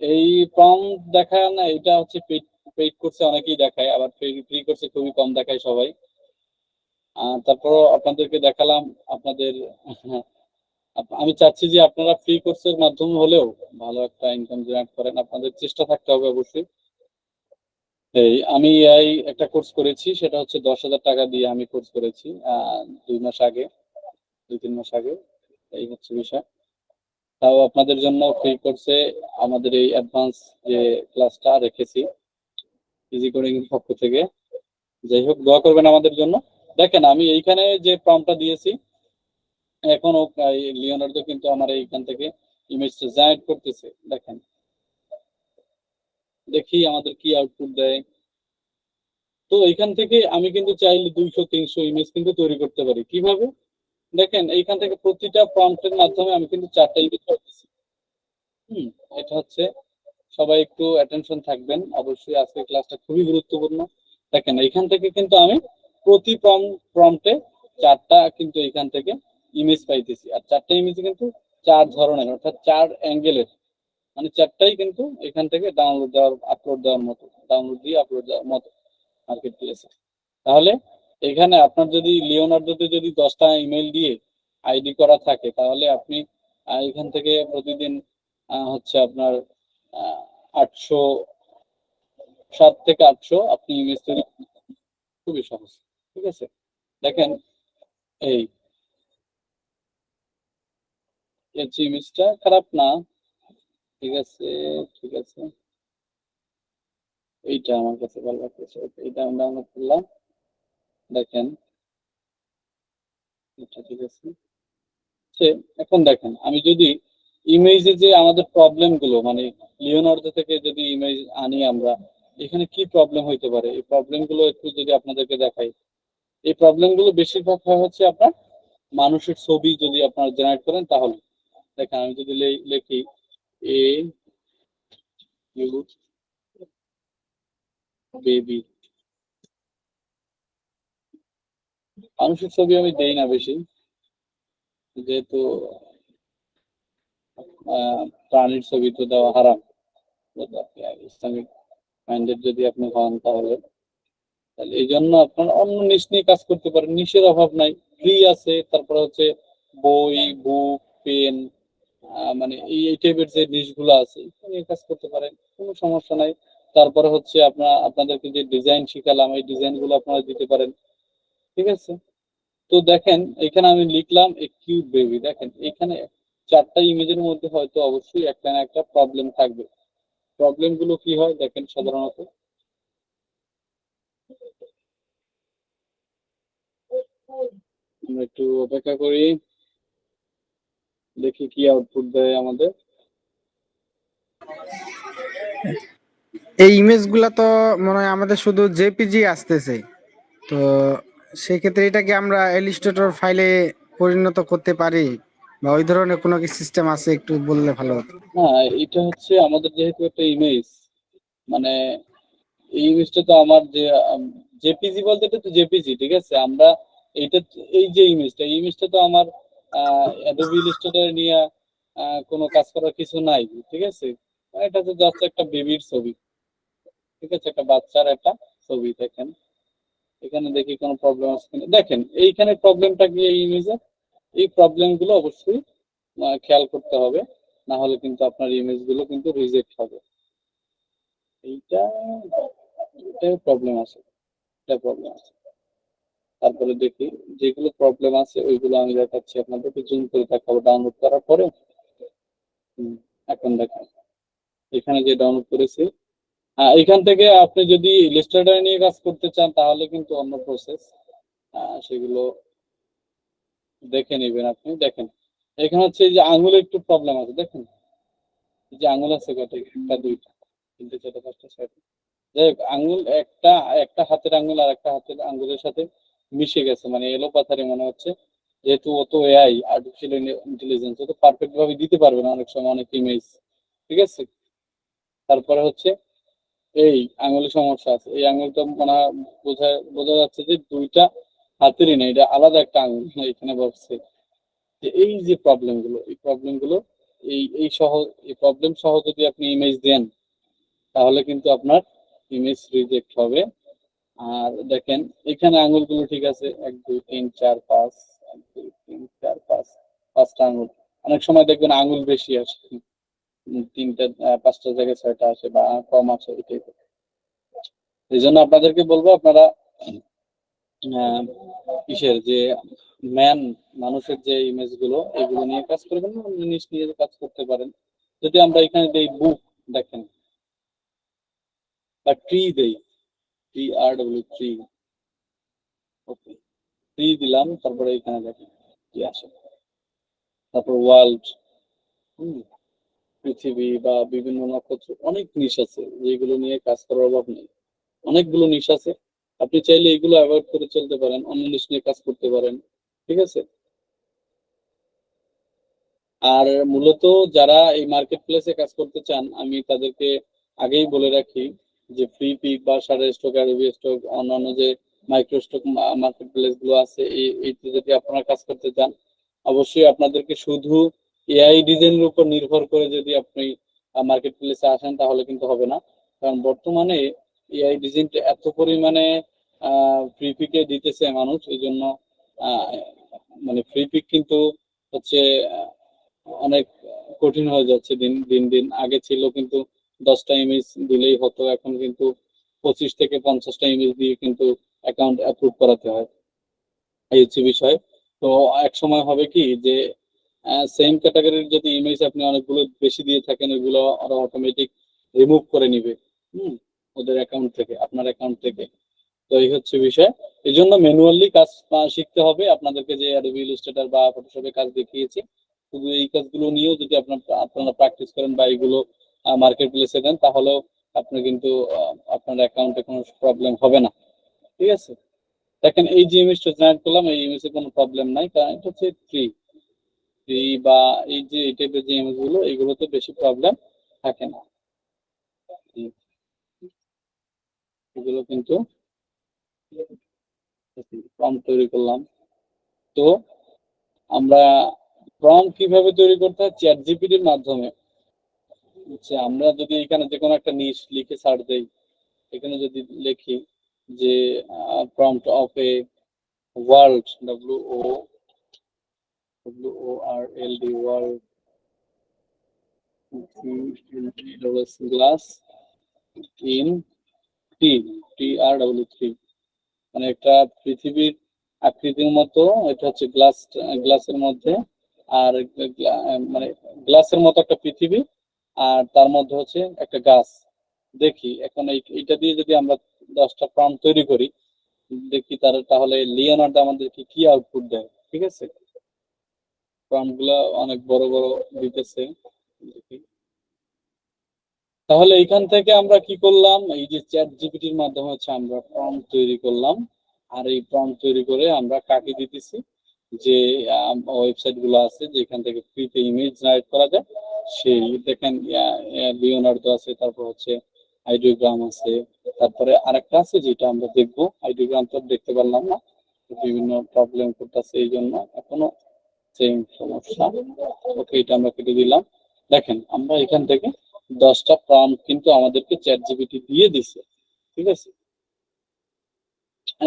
এই প্রম্পট দেখায় না, এটা হচ্ছে পেইড পেইড কোর্সে অনেকেই দেখায়, আবার ফ্রি কোর্সে খুবই কম দেখায় সবাই। তারপরও আপনাদেরকে দেখালাম আপনাদের। আমি চাচ্ছি যে আপনারা ফ্রি কোর্সের মাধ্যমে হলেও ভালো একটা ইনকাম জেনারেট করেন, আপনাদের চেষ্টা থাকতে হবে অবশ্যই। এই আমি এই একটা কোর্স করেছি, সেটা হচ্ছে 10,000 টাকা দিয়ে আমি কোর্স করেছি 2 মাস আগে, 2-3 মাস আগে। এই হচ্ছে বিষয়। তাও আপনাদের জন্য ফ্রি কোর্সে আমাদের এই অ্যাডভান্স যে ক্লাসটা রেখেছি ইজি কোডিং এর পক্ষ থেকে। যাই হোক, দোয়া করবেন আমাদের জন্য। দেখেন আমি এইখানে যে প্রম্পটটা দিয়েছি, এখন লিওনার্দো কিন্তু আমার এইখান থেকে ইমেজটা জেনারেট করতেছে। দেখেন, দেখি আমাদের কি আউটপুট দেয়। তো এখান থেকে আমি কিন্তু চাইলে 200-300 ইমেজ কিন্তু তৈরি করতে পারি। কিভাবে? দেখেন এইখান থেকে প্রতিটা প্রম্পটের মাধ্যমে আমি কিন্তু 4টা ইমেজ পাচ্ছি। হুম, এটা হচ্ছে, সবাই একটু অ্যাটেনশন থাকবেন অবশ্যই, আজকের ক্লাসটা খুবই গুরুত্বপূর্ণ। দেখেন এইখান থেকে কিন্তু আমি প্রতি প্রম্পটে 4টা কিন্তু এখান থেকে ইমেজ পাইতেছি, আর 4টা ইমেজ কিন্তু 4 ধরনের, অর্থাৎ 4 অ্যাঙ্গেলের, মানে 4টাই কিন্তু এখান থেকে ডাউনলোড দেওয়ার আপলোড দেওয়ার মতো, ডাউনলোড দিয়ে আপলোড দেওয়ার মতো মার্কেট প্লেসে। তাহলে এখানে আপনার যদি লিওনার্দোতে যদি 10টা ইমেল দিয়ে আইডি করা থাকে, তাহলে আপনি এখান থেকে প্রতিদিন হচ্ছে আপনার 800, 7 থেকে 800 আপনি ইমেজ তৈরি খুবই সহজ, ঠিক আছে। দেখেন এই হচ্ছে ইমেজটা, খারাপ না, ঠিক আছে, ঠিক আছে। এইটা আমার কাছে ভালো লাগতেছে, এইটা আমি ডাউনলোড করলাম। দেখেন এটা ঠিক আছে। এখন দেখেন আমি যদি ইমেজে যে আমাদের প্রবলেম গুলো, মানে লিওনার্দো থেকে যদি ইমেজ আনি আমরা, এখানে কি প্রবলেম হইতে পারে, এই প্রবলেম গুলো একটু যদি আপনাদেরকে দেখাই। এই প্রবলেম গুলো বেশিরভাগ হয় হচ্ছে আপনার মানুষের ছবি যদি আপনারা জেনারেট করেন, তাহলে দেখেন আমি যদি লিখি এ ইউ বেবি, মানুষের ছবি আমি দেই না বেশি, যেহেতু প্রাণীর ছবি তো দেওয়া হারাম। যদি আপনি ইসলামিক মাইন্ডেড যদি আপনি হন, তাহলে তাহলে এই জন্য আপনার অন্য নিশ নিয়ে কাজ করতে পারেন, নিশের অভাব নাই, ফ্রি আছে। তারপরে হচ্ছে বই, বুক, পেন, মানে এই টাইপের যে নিশগুলো আছে এগুলো নিয়ে কাজ করতে পারেন, কোনো সমস্যা নাই। তারপরে হচ্ছে আপনাদেরকে যে ডিজাইন শিখালাম, এই ডিজাইন গুলো আপনারা দিতে পারেন, ঠিক আছে। তো দেখেন এখানে আমি লিখলাম এ কিউট বেবি, দেখেন এখানে 4টা ইমেজের মধ্যে হয়তো অবশ্যই একটা না একটা প্রবলেম থাকবে। প্রবলেম গুলো কি হয় দেখেন সাধারণত, আমরা একটু অপেক্ষা করি, দেখি কি আউটপুট দেয় আমাদের। এই ইমেজগুলা তো মনে হয় আমাদের শুধু জেপিজি আসতেছে, তো সেক্ষেত্রে এটা কি আমরা ইলাস্ট্রেটর ফাইলে পরিণত করতে পারি, বা ওই ধরনের কোনো কি সিস্টেম আছে, একটু বললে ভালো হতো। না, এটা হচ্ছে আমাদের যেহেতু একটা ইমেজ, মানে এই ইমেজটা তো আমার যে জেপিজি বলতে, এটা তো জেপিজি, ঠিক আছে। আমরা এইটা, এই যে ইমেজটা, এই ইমেজটা তো আমার অ্যাডোবি ইলাস্ট্রেটর নিয়ে কোনো কাজ করার কিছু নাই, ঠিক আছে। এটা তো জাস্ট একটা বেবির ছবি, ঠিক আছে, একটা বাচ্চার একটা ছবি। দেখেন এখানে দেখি কোনো প্রবলেম আছে কিনা। দেখেন এইখানে প্রবলেমটা কি এই ইমেজে, এই প্রবলেম গুলো অবশ্যই খেয়াল করতে হবে, না হলে কিন্তু আপনার ইমেজ গুলো কিন্তু রিজেক্ট হবে। এইটা, এটাই প্রবলেম আছে, এটা প্রবলেম আছে। তারপরে দেখি যেগুলো প্রবলেম আছে ওইগুলো আমি দেখাচ্ছি আপনাদেরকে, জুম করে দেখাবো ডাউনলোড করার পরে। হুম, এখন দেখেন এখানে যে ডাউনলোড করেছি, এখান থেকে আপনি যদি ইলাস্ট্রেটর নিয়ে কাজ করতে চান তাহলে কিন্তু অন্য প্রসেস, সেগুলো দেখে নেবেন। আপনি দেখেন এখানে হচ্ছে এই যে আঙুলের একটু প্রবলেম আছে, দেখেন এই যে আঙুল আছে কয়টা, একটা দুইটা তিনটে চারটে পাঁচটা ছয়টা, যাই হোক আঙুল একটা, একটা হাতের আঙুল আর একটা হাতের আঙুলের সাথে মিশে গেছে, মানে এলো পাথারি মনে হচ্ছে। যেহেতু ও তো এআই, আর্টিফিশিয়াল ইন্টেলিজেন্স, ও তো পারফেক্ট ভাবে দিতে পারবে না অনেক সময় অনেক ইমেজ, ঠিক আছে। তারপরে হচ্ছে এই আঙুলের সমস্যা আছে, এই আঙুলটা মানে বোঝা বোঝা যাচ্ছে যে দুইটা হাতেরই না, এটা আলাদা একটা আঙুল এখানে বসছে। যে এই যে প্রবলেম গুলো, এই প্রবলেম গুলো, এই সহ, এই প্রবলেম সহ যদি আপনি ইমেজ দেন তাহলে কিন্তু আপনার ইমেজ রিজেক্ট হবে। আর দেখেন এখানে আঙুলগুলো ঠিক আছে, 1 2 3 4 5, 1 2 3 4 5, পাঁচটা আঙুল। অনেক সময় দেখবেন আঙুল বেশি আসে, তিনটা পাঁচটা জায়গায় ছয়টা আসে বা কম আসে, এটাই। এই জন্য আপনাদেরকে বলবো আপনারা আহ, কিসের যে ম্যান, মানুষের যে ইমেজ গুলো এগুলো নিয়ে কাজ করবেন না, অন্য জিনিস নিয়ে কাজ করতে পারেন। যদি আমরা এখানে দেই বুক, দেখেন, বা ট্রি দেই, TRW, ওকে, ট্রি দিলাম, তারপরে এখানে দেখেন কি আসে। তারপর ওয়ার্ল্ড, পৃথিবী বা বিভিন্ন নক্ষত্র, অনেক নিশ আছে যেগুলো নিয়ে কাজ করার অভাব নেই। অনেকগুলো নিশ আছে, আপনি চাইলে এগুলো অ্যাভয়েড করে চলতে পারেন, অন্য নিশ নিয়ে কাজ করতে পারেন, ঠিক আছে। আর মূলত যারা এই মার্কেট প্লেসে কাজ করতে চান, আমি তাদেরকে আগেই বলে রাখি যে ফ্রি পিক বা শাটার স্টক, অ্যাডোবি স্টক, অন্যান্য যে মাইক্রো স্টক মার্কেট প্লেস গুলো আছে, এইতে যদি আপনারা কাজ করতে চান, অবশ্যই আপনাদেরকে শুধু এআই ডিজাইনের উপর নির্ভর করে যদি আপনি মার্কেট প্লেসে আসেন তাহলে কিন্তু হবে না। কারণ বর্তমানে এআই ডিজাইনটা এত পরিমাণে ফ্রি পিকে দিতেছে মানুষ, এই জন্য আহ, মানে ফ্রি পিক কিন্তু হচ্ছে অনেক কঠিন হয়ে যাচ্ছে দিন দিন দিন। আগে ছিল কিন্তু 10টা ইমেজ দিলেই হতো, এখন কিন্তু 25 থেকে 50টা ইমেজ দিয়ে কিন্তু অ্যাকাউন্ট অ্যাপ্রুভ করাতে হয়, এই হচ্ছে বিষয়। তো এক সময় হবে কি যে সেম ক্যাটাগরির যদি ইমেজ আপনি অনেকগুলো বেশি দিয়ে থাকেন, ওইগুলো ওরা অটোমেটিক রিমুভ করে নিবে, হুম, ওদের অ্যাকাউন্ট থেকে, আপনার অ্যাকাউন্ট থেকে। তো এই হচ্ছে বিষয়। এই জন্য ম্যানুয়ালি কাজ শিখতে হবে আপনাদেরকে, যে অ্যাডোবি ইলাস্ট্রেটর বা ফটোশপে কাজ দেখিয়েছি, শুধু এই কাজগুলো নিয়েও যদি আপনারা প্র্যাকটিস করেন বা এইগুলো মার্কেট প্লেসে দেন, তাহলেও আপনার কিন্তু আপনার অ্যাকাউন্টে কোনো প্রবলেম হবে না, ঠিক আছে। দেখেন এই যে ইমেজটা জেনারেট করলাম, এই ইমেজে কোনো প্রবলেম নাই, কারণ এটা হচ্ছে ফ্রি। ফ্রি বা এই যে এই টাইপের যে ইমেজ গুলো, এগুলোতে বেশি প্রবলেম থাকে না। এগুলো কিন্তু প্রম্পট তৈরি করলাম। তো আমরা প্রম্পট কিভাবে তৈরি করতে হয়, চ্যাট জিপিটির মাধ্যমে। হচ্ছে আমরা যদি এখানে যে কোনো একটা নিশ লিখে সার্চ দেই, এখানে যদি লিখি যে prompt of a world, WORLD, world glass in T, TRW, মানে একটা পৃথিবীর আকৃতির মতো, এটা হচ্ছে গ্লাস, গ্লাসের মধ্যে, আর মানে গ্লাসের মতো একটা পৃথিবী, আর তার মধ্যে হচ্ছে একটা গাছ। দেখি এখন এইটা দিয়ে যদি আমরা 10টা প্রম্পট তৈরি করি, দেখি তাহলে লিওনার্দো আমাদেরকে কি আউটপুট দেয়, ঠিক আছে। প্রম্পট গুলা অনেক বড় বড় দিতেছে, দেখি। তাহলে এখান থেকে আমরা কি করলাম, এই যে চ্যাট জিপিটির মাধ্যমে হচ্ছে আমরা প্রম্পট তৈরি করলাম। আর এই প্রম্পট তৈরি করে আমরা কাকে দিতেছি, যে ওয়েবসাইট গুলো আছে যেখান থেকে ফ্রিতে ইমেজ জেনারেট করা যায়, সেই দেখেন লিওনার্দো আছে, তারপর হচ্ছে আইডিওগ্রাম আছে, তারপরে আরেকটা আছে যেটা আমরা দেখবো, আইডিওগ্রাম তো দেখতে পারলাম না, বিভিন্ন প্রবলেম করতেছে, এই জন্য এখনো সেম সমস্যা। ওকে, এটা আমরা কেটে দিলাম। দেখেন আমরা এখান থেকে 10টা প্রম্পট কিন্তু আমাদেরকে চ্যাট জিপিটি দিয়ে দিছে, ঠিক আছে।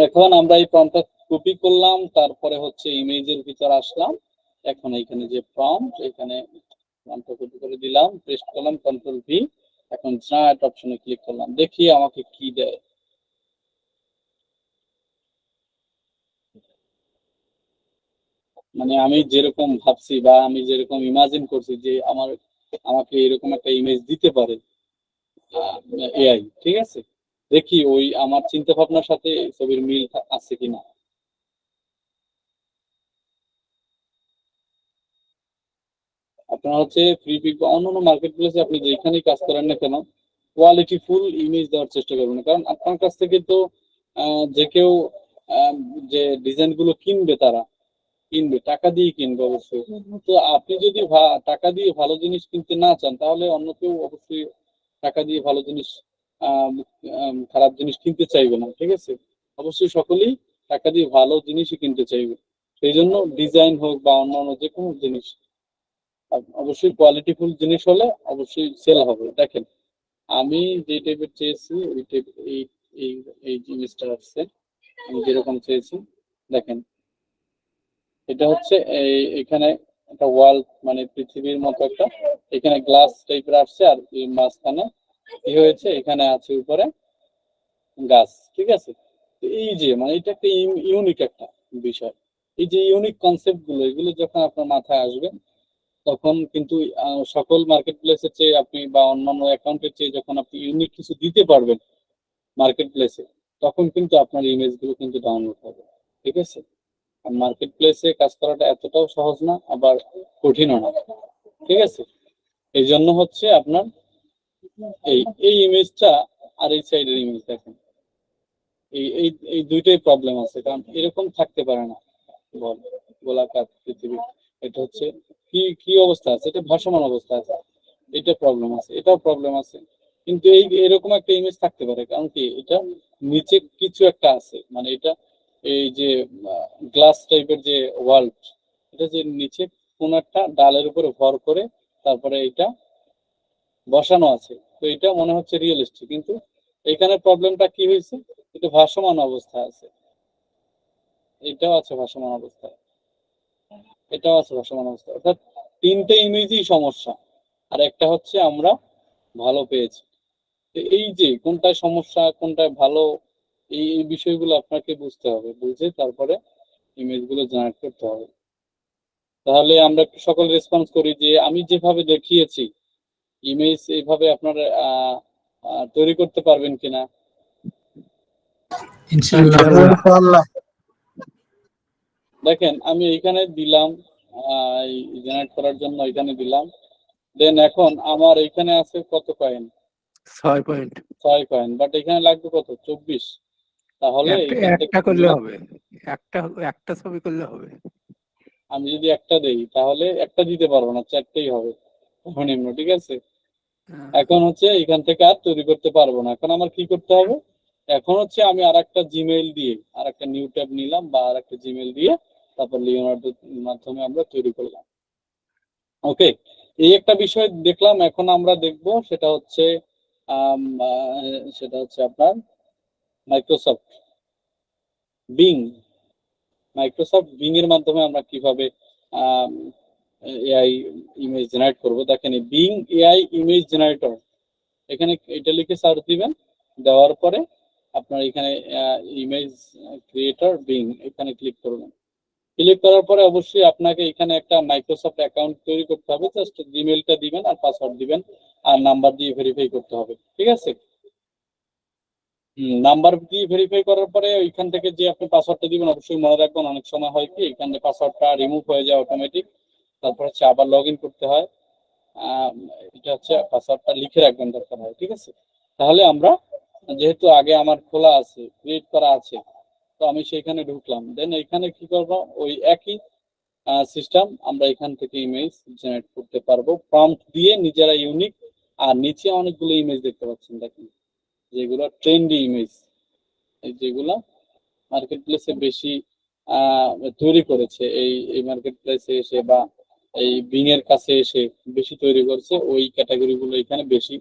এখন আমরা এই প্রম্পটটা কপি করলাম, তারপরে হচ্ছে ইমেজের ভিতর আসলাম। এখন এখানে যে প্রম্পট, এখানে প্রম্পটটা কপি করে দিলাম, পেস্ট করলাম, কন্ট্রোল V। এখন জেনারেট অপশনে ক্লিক করলাম, দেখি আমাকে কি দেয়। মানে আমি যেরকম ভাবছি বা আমি যেরকম ইমাজিন করছি যে আমাকে এরকম একটা ইমেজ দিতে পারে, এআই, ঠিক আছে? দেখি ওই আমার চিন্তা ভাবনার সাথে ছবির মিল আছে কিনা। আপনার হচ্ছে ফ্রি পিক বা অন্যান্য মার্কেট প্লেসে আপনি যেখানেই কাজ করেন না কেন, কোয়ালিটি ফুল ইমেজ দেওয়ার চেষ্টা করবেন, কারণ আপনার কাছ থেকে তো যে কেউ আহ, যে ডিজাইন গুলো কিনবে, তারা কিনবে টাকা দিয়ে কিনবে অবশ্যই। তো আপনি যদি টাকা দিয়ে ভালো জিনিস কিনতে না চান, তাহলে অন্য কেউ অবশ্যই টাকা দিয়ে ভালো জিনিস আম, খারাপ জিনিস কিনতে চাইবে না, ঠিক আছে? অবশ্যই সকলেই টাকা দিয়ে ভালো জিনিসই কিনতে চাইবে। সেই জন্য ডিজাইন হোক বা অন্যান্য যে কোনো জিনিস অবশ্যই কোয়ালিটিফুল জিনিস হলে অবশ্যই সেল হবে। দেখেন, আমি যে টাইপের চেয়েছি ওই টাইপ, এই এই এই জিনিসটা আসছে আমি যেরকম চেয়েছি। দেখেন, এটা হচ্ছে এখানে একটা ওয়াল, মানে পৃথিবীর মতো একটা, এখানে গ্লাস টাইপের আসছে, আর এই মাঝখানে কি হয়েছে, এখানে আছে উপরে গাছ, ঠিক আছে? তো এই যে মানে এটা একটা ইউনিক একটা বিষয়। এই যে ইউনিক কনসেপ্ট গুলো, এগুলো যখন আপনার মাথায় আসবে, তখন কিন্তু সকল মার্কেট প্লেসের চেয়ে আপনি বা অন্যান্য অ্যাকাউন্টের চেয়ে যখন আপনি ইউনিক কিছু দিতে পারবেন মার্কেট প্লেসে, তখন কিন্তু আপনার ইমেজ গুলো কিন্তু ডাউনলোড হবে, ঠিক আছে? মার্কেট প্লেসে কাজ করাটা এতটাও সহজ না, আবার কঠিনও না, ঠিক আছে? এই জন্য হচ্ছে আপনার এই এই ইমেজটা আর এই সাইডের ইমেজ দেখেন, এই এই এই দুইটাই প্রবলেম আছে, কারণ এরকম থাকতে পারে না। বল, গোলাকার পৃথিবী, এটা হচ্ছে কি কি অবস্থা আছে, এটা ভাসমান অবস্থা আছে, এটা প্রবলেম আছে, এটাও প্রবলেম আছে। কিন্তু এই এরকম একটা ইমেজ থাকতে পারে, কারণ কি এটা নিচে কিছু একটা আছে, মানে এটা এই যে গ্লাস টাইপের যে ওয়ার্ল্ড, এটা যে নিচে কোন একটা ডালের উপরে ভর করে তারপরে এটা বসানো আছে, তো এটা মনে হচ্ছে রিয়েলিস্টিক, কিন্তু এখানে প্রবলেমটা কি হয়েছে, এটা ভাসমান অবস্থা আছে, এটাও আছে ভাসমান অবস্থায়, এটাও আছে ভাসমান অবস্থা, অর্থাৎ তিনটে ইমেজই সমস্যা, আর একটা হচ্ছে আমরা ভালো পেয়েছি। তো এই যে কোনটায় সমস্যা কোনটায় ভালো, এই বিষয়গুলো আপনাকে বুঝতে হবে, বুঝে তারপরে ইমেজ গুলো জেনারেট করতে হবে। তাহলে আমরা একটু সকল রেসপন্স করি যে আমি যেভাবে দেখিয়েছি ইমেজ এইভাবে আপনারা তৈরি করতে পারবেন কিনা। ইনশাআল্লাহ। ইনশাআল্লাহ। দেখেন, আমি এইখানে দিলাম জেনারেট করার জন্য এখানে দিলাম, দেন এখন আমার এখানে আছে কত কয়েন, 6 পয়েন্ট। 6 কয়েন, বাট এখানে লাগবে কত, 24। তাহলে এখান থেকে একটা করলে হবে, একটা একটা ছবি করলে হবে। আমি যদি একটা দেই তাহলে একটা দিতে পারবো না, চারটেই হবে সর্বনিম্ন, ঠিক আছে? এখন হচ্ছে এখান থেকে আর তৈরি করতে পারবো না, এখন আমার কি করতে হবে, এখন হচ্ছে আমি আর একটা জিমেইল দিয়ে আর একটা নিউ ট্যাব নিলাম, বা আর একটা জিমেইল দিয়ে তারপর লিওনার্ডোর মাধ্যমে আমরা তৈরি করলাম। ওকে, এই একটা বিষয় দেখলাম। এখন আমরা দেখব সেটা হচ্ছে সেটা হচ্ছে আপনার মাইক্রোসফট বিং, মাইক্রোসফট বিং এর মাধ্যমে আমরা কিভাবে এআই ইমেজ জেনারেট করব। দেখেন, বিং এআই ইমেজ জেনারেটর, এখানে এটা লিখে সার্চ দিবেন, দেওয়ার পরে আপনার এখানে ইমেজ ক্রিয়েটর বিং, এখানে ক্লিক করবেন। ক্লিক করার পরে অবশ্যই আপনাকে এখানে একটা মাইক্রোসফট অ্যাকাউন্ট তৈরি করতে হবে, জাস্ট জিমেইলটা দিবেন আর পাসওয়ার্ড দিবেন আর নাম্বার দিয়ে ভেরিফাই করতে হবে, ঠিক আছে? নাম্বার দিয়ে ভেরিফাই করার পরে ওইখান থেকে যে আপনি পাসওয়ার্ডটা দিবেন, অবশ্যই মনে রাখবেন অনেক সময় হয় কি এখানে পাসওয়ার্ডটা রিমুভ হয়ে যায় অটোমেটিক, তারপর হচ্ছে আবার লগ ইন করতে হয়। আহ, এটা হচ্ছে পাসওয়ার্ডটা লিখে রাখবেন দরকার হয়, ঠিক আছে? তাহলে আমরা, যেহেতু আগে আমার খোলা আছে, ক্রিয়েট করা আছে, তো আমি সেখানে ঢুকলাম, দেন এখানে কি করব, ওই একই সিস্টেম আমরা এখান থেকে ইমেজ জেনারেট করতে পারবো প্রম্পট দিয়ে নিজেরা ইউনিক। আর নিচে অনেকগুলো ইমেজ দেখতে পাচ্ছেন, দেখেন, যেগুলো ট্রেন্ডি ইমেজ, এই যেগুলো মার্কেট প্লেসে বেশি আহ, তৈরি করেছে, এই মার্কেট প্লেসে এসে বা এই বিং এর কাছে এসে বেশি তৈরি করেছে, ওই ক্যাটাগরি গুলো এখানে বেশি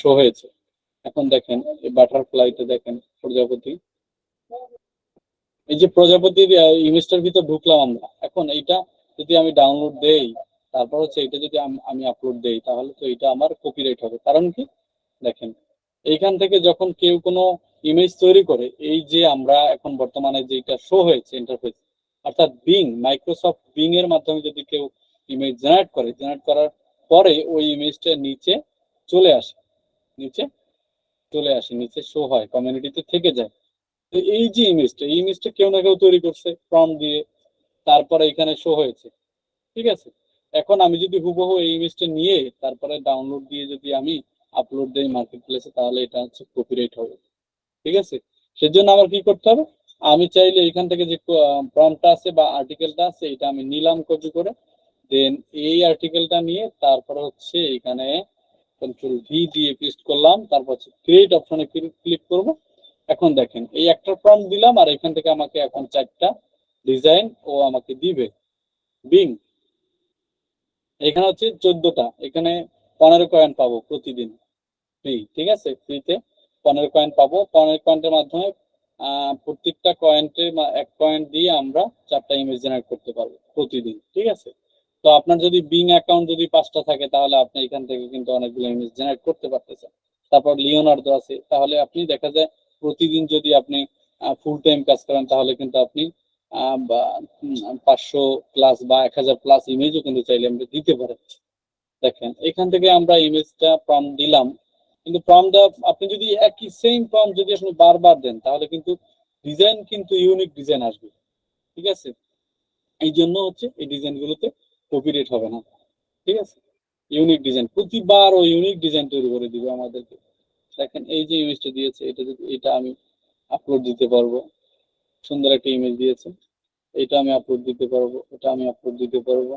শো হয়েছে। এখন দেখেন, এই বাটারফ্লাইতে দেখেন প্রজাপতি, এই যে প্রজাপতির ইমেজটার ভিতর ঢুকলাম আমরা, এখন এইটা যদি আমি ডাউনলোড দেই, তারপর হচ্ছে এটা যদি আমি আপলোড দেই, তাহলে তো এটা আমার কপিরাইট হবে। কারণ কি, দেখেন, এইখান থেকে যখন কেউ কোনো ইমেজ তৈরি করে, এই যে আমরা এখন বর্তমানে যেটা শো হয়েছে ইন্টারফেস, অর্থাৎ বিং, মাইক্রোসফট বিং এর মাধ্যমে যদি কেউ ইমেজ জেনারেট করে, জেনারেট করার পরে ওই ইমেজটা নিচে চলে আসে, নিচে চলে আসে, নিচে শো হয়, কমিউনিটিতে থেকে যায়। তো এই যে ইমেজটা, এই ইমেজটা কেউ না কেউ তৈরি করছে প্রম্পট দিয়ে, তারপরে এখানে শো হয়েছে, ঠিক আছে। এখন আমি যদি হুবহু এই ইমেজটা নিয়ে তারপরে ডাউনলোড দিয়ে যদি আমি আপলোড দিই মার্কেট প্লেসে, তাহলে এটা হচ্ছে কপিরাইট হবে, ঠিক আছে। সেজন্য আমার কি করতে হবে, আমি চাইলে এখান থেকে যে প্রম্পটটা আছে বা আর্টিকেলটা আছে এটা আমি নিলাম কপি করে, দেন এই আর্টিকেলটা নিয়ে তারপরে হচ্ছে এখানে কন্ট্রোল ভি দিয়ে পেস্ট করলাম, তারপর হচ্ছে ক্রিয়েট অপশনে ক্লিক করব। এখন দেখেন এই একটা প্রম্পট দিলাম আর এখান থেকে আমাকে এখন 4টা ডিজাইন ও আমাকে দিবে বিং। এখানে হচ্ছে 14টা, এখানে 15 কয়েন পাবো প্রতিদিন ফ্রি, ঠিক আছে। ফ্রিতে 15 কয়েন পাবো, 15 কয়েন্টের মাধ্যমে প্রত্যেকটা কয়েন্টের 1 কয়েন দিয়ে আমরা 4টা ইমেজ জেনারেট করতে পারবো প্রতিদিন, ঠিক আছে। তো আপনার যদি বিং অ্যাকাউন্ট যদি 5টা থাকে তাহলে আপনি এখান থেকে কিন্তু অনেকগুলো ইমেজ জেনারেট করতে পারতেছেন। তারপর লিওনার্দো আছে, তাহলে আপনি দেখা যায় প্রতিদিন যদি আপনি ফুল টাইম কাজ করেন তাহলে কিন্তু আপনি 500 প্লাস বা 1000 প্লাস ইমেজও কিন্তু চাইলে আমরা দিতে পারেন। দেখেন এখান থেকে আমরা ইমেজটা প্রম্পট দিলাম, কিন্তু প্রম্পটটা আপনি যদি একই সেম প্রম্পট যদি আপনি বারবার দেন তাহলে কিন্তু ডিজাইন কিন্তু ইউনিক ডিজাইন আসবে, ঠিক আছে। এই জন্য হচ্ছে এই ডিজাইনগুলোতে কপিরাইট হবে না, ঠিক আছে। ইউনিক ডিজাইন প্রতিবার ও ইউনিক ডিজাইন তৈরি করে দিবে আমাদেরকে। দেখেন এই যে ইমেজটা দিয়েছে এটা যদি এটা আমি আপলোড দিতে পারবো, সুন্দর একটা ইমেজ দিয়েছে, এটা আমি আপলোড দিতে পারবো, এটা আমি আপলোড দিতে পারবো,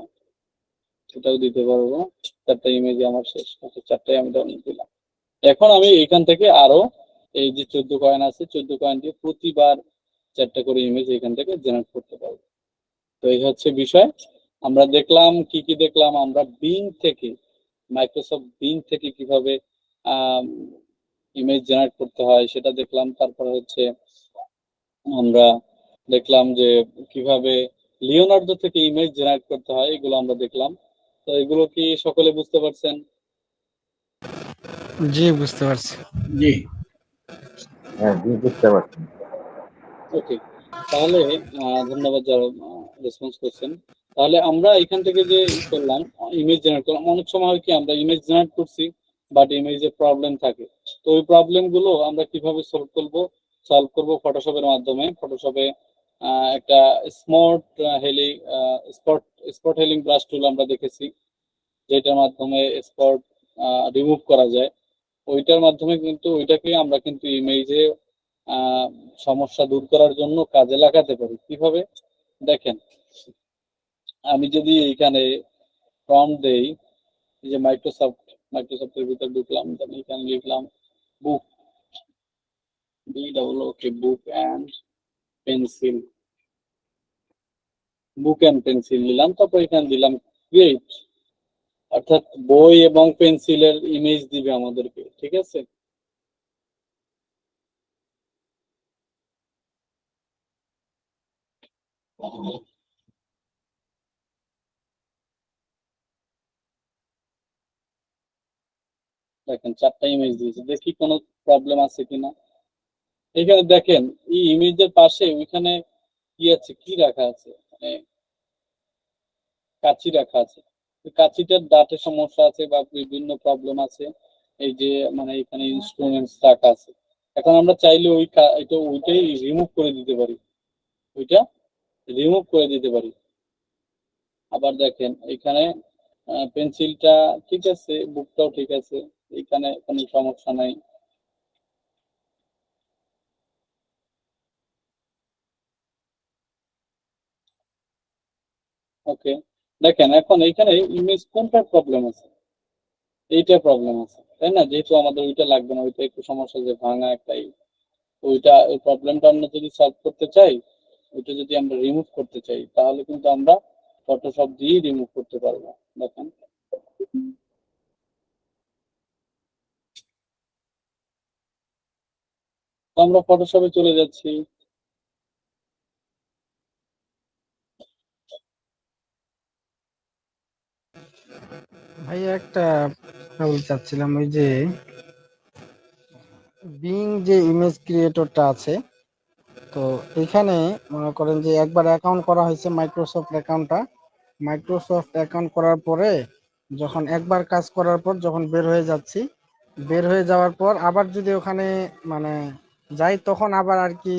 এটাও দিতে পারবো। 4টা ইমেজ আমার শেষ, আচ্ছা 4টাই আমি ডাউনলোড দিলাম। এখন আমি এখান থেকে আরো এই যে 14 কয়েন আছে, 14 কয়েন দিয়ে প্রতিবার 4টা করে ইমেজ এখান থেকে জেনারেট করতে পারবো। তো এই হচ্ছে বিষয়। আমরা দেখলাম কি কি দেখলাম, আমরা বিং থেকে, মাইক্রোসফট বিং থেকে কিভাবে ইমেজ জেনারেট করতে হয় সেটা দেখলাম। তারপরে হচ্ছে আমরা দেখলাম যে কিভাবে লিওনার্দো থেকে ইমেজ জেনারেট করতে হয়, এগুলো আমরা দেখলাম। তো এগুলো কি সকলে বুঝতে পারছেন? জি, বুঝতে পারছি। জি। হ্যাঁ, জি, বুঝতে পারছি। ওকে, তাহলে ধন্যবাদ যারা রেসপন্স করছেন। তাহলে আমরা এখান থেকে যে করলাম ইমেজ জেনারেট করলাম, অনেক সময় হয় কি আমরা ইমেজ জেনারেট করছি বাট ইমেজে প্রবলেম থাকে। তো ওই প্রবলেম গুলো আমরা কিভাবে সলভ করব ফটোশপের মাধ্যমে। ফটোশপে একটা smart healing spot spot healing brush টুল আমরা দেখেছি, যেটার মাধ্যমে স্পট রিমুভ করা যায়। ওইটার মাধ্যমে কিন্তু ওইটাকে আমরা কিন্তু ইমেজে আহ সমস্যা দূর করার জন্য কাজে লাগাতে পারি। কিভাবে দেখেন, আমি যদি এখানে প্রম্পট দেই, এই যে মাইক্রোসফটের ভিতর ঢুকলাম, then এখানে লিখলাম book, book and pencil, book and pencil নিলাম, তারপর এখানে দিলাম ক্রিয়েট, অর্থাৎ বই এবং পেন্সিলের ইমেজ দিবে আমাদেরকে, ঠিক আছে। দেখেন 4টা ইমেজ দিয়েছে, দেখি কোনো প্রবলেম আছে কিনা। এখানে দেখেন এই ইমেজের পাশে ওইখানে কি আছে, কি রাখা আছে, মানে কাঁচি রাখা আছে। ওই কাঁচিটার দাঁতে সমস্যা আছে বা বিভিন্ন প্রবলেম আছে, এই যে মানে এখানে ইনস্ট্রুমেন্টস রাখা আছে। এখন আমরা চাইলে ওইটাই রিমুভ করে দিতে পারি, ওইটা রিমুভ করে দিতে পারি। আবার দেখেন এখানে পেন্সিলটা ঠিক আছে, বুকটাও ঠিক আছে, এখানে কোনো সমস্যা নাই। ওকে, দেখেন এখন এইখানে ইমেজ কোনটার প্রবলেম আছে, এইটা প্রবলেম আছে তাই না, যেহেতু আমাদের ওইটা লাগবে না, ওইটা একটু সমস্যা যে ভাঙা একটাই। ওইটা ওই প্রবলেমটা আমরা যদি সলভ করতে চাই, ওইটা যদি আমরা রিমুভ করতে চাই তাহলে কিন্তু আমরা ফটোশপ দিয়ে রিমুভ করতে পারবো। দেখেন তো আমরা ফটোশপে চলে যাচ্ছি, ভাই একটা কথা বলতে চাচ্ছিলাম, ওই যে বিং যে ইমেজ ক্রিয়েটরটা আছে, তো এখানে মনে করেন যে একবার অ্যাকাউন্ট করা হয়েছে মাইক্রোসফট অ্যাকাউন্ট করার পরে যখন একবার কাজ করার পর যখন বের হয়ে যাচ্ছি, বের হয়ে যাওয়ার পর আবার যদি ওখানে মানে যাই, তখন আবার আর কি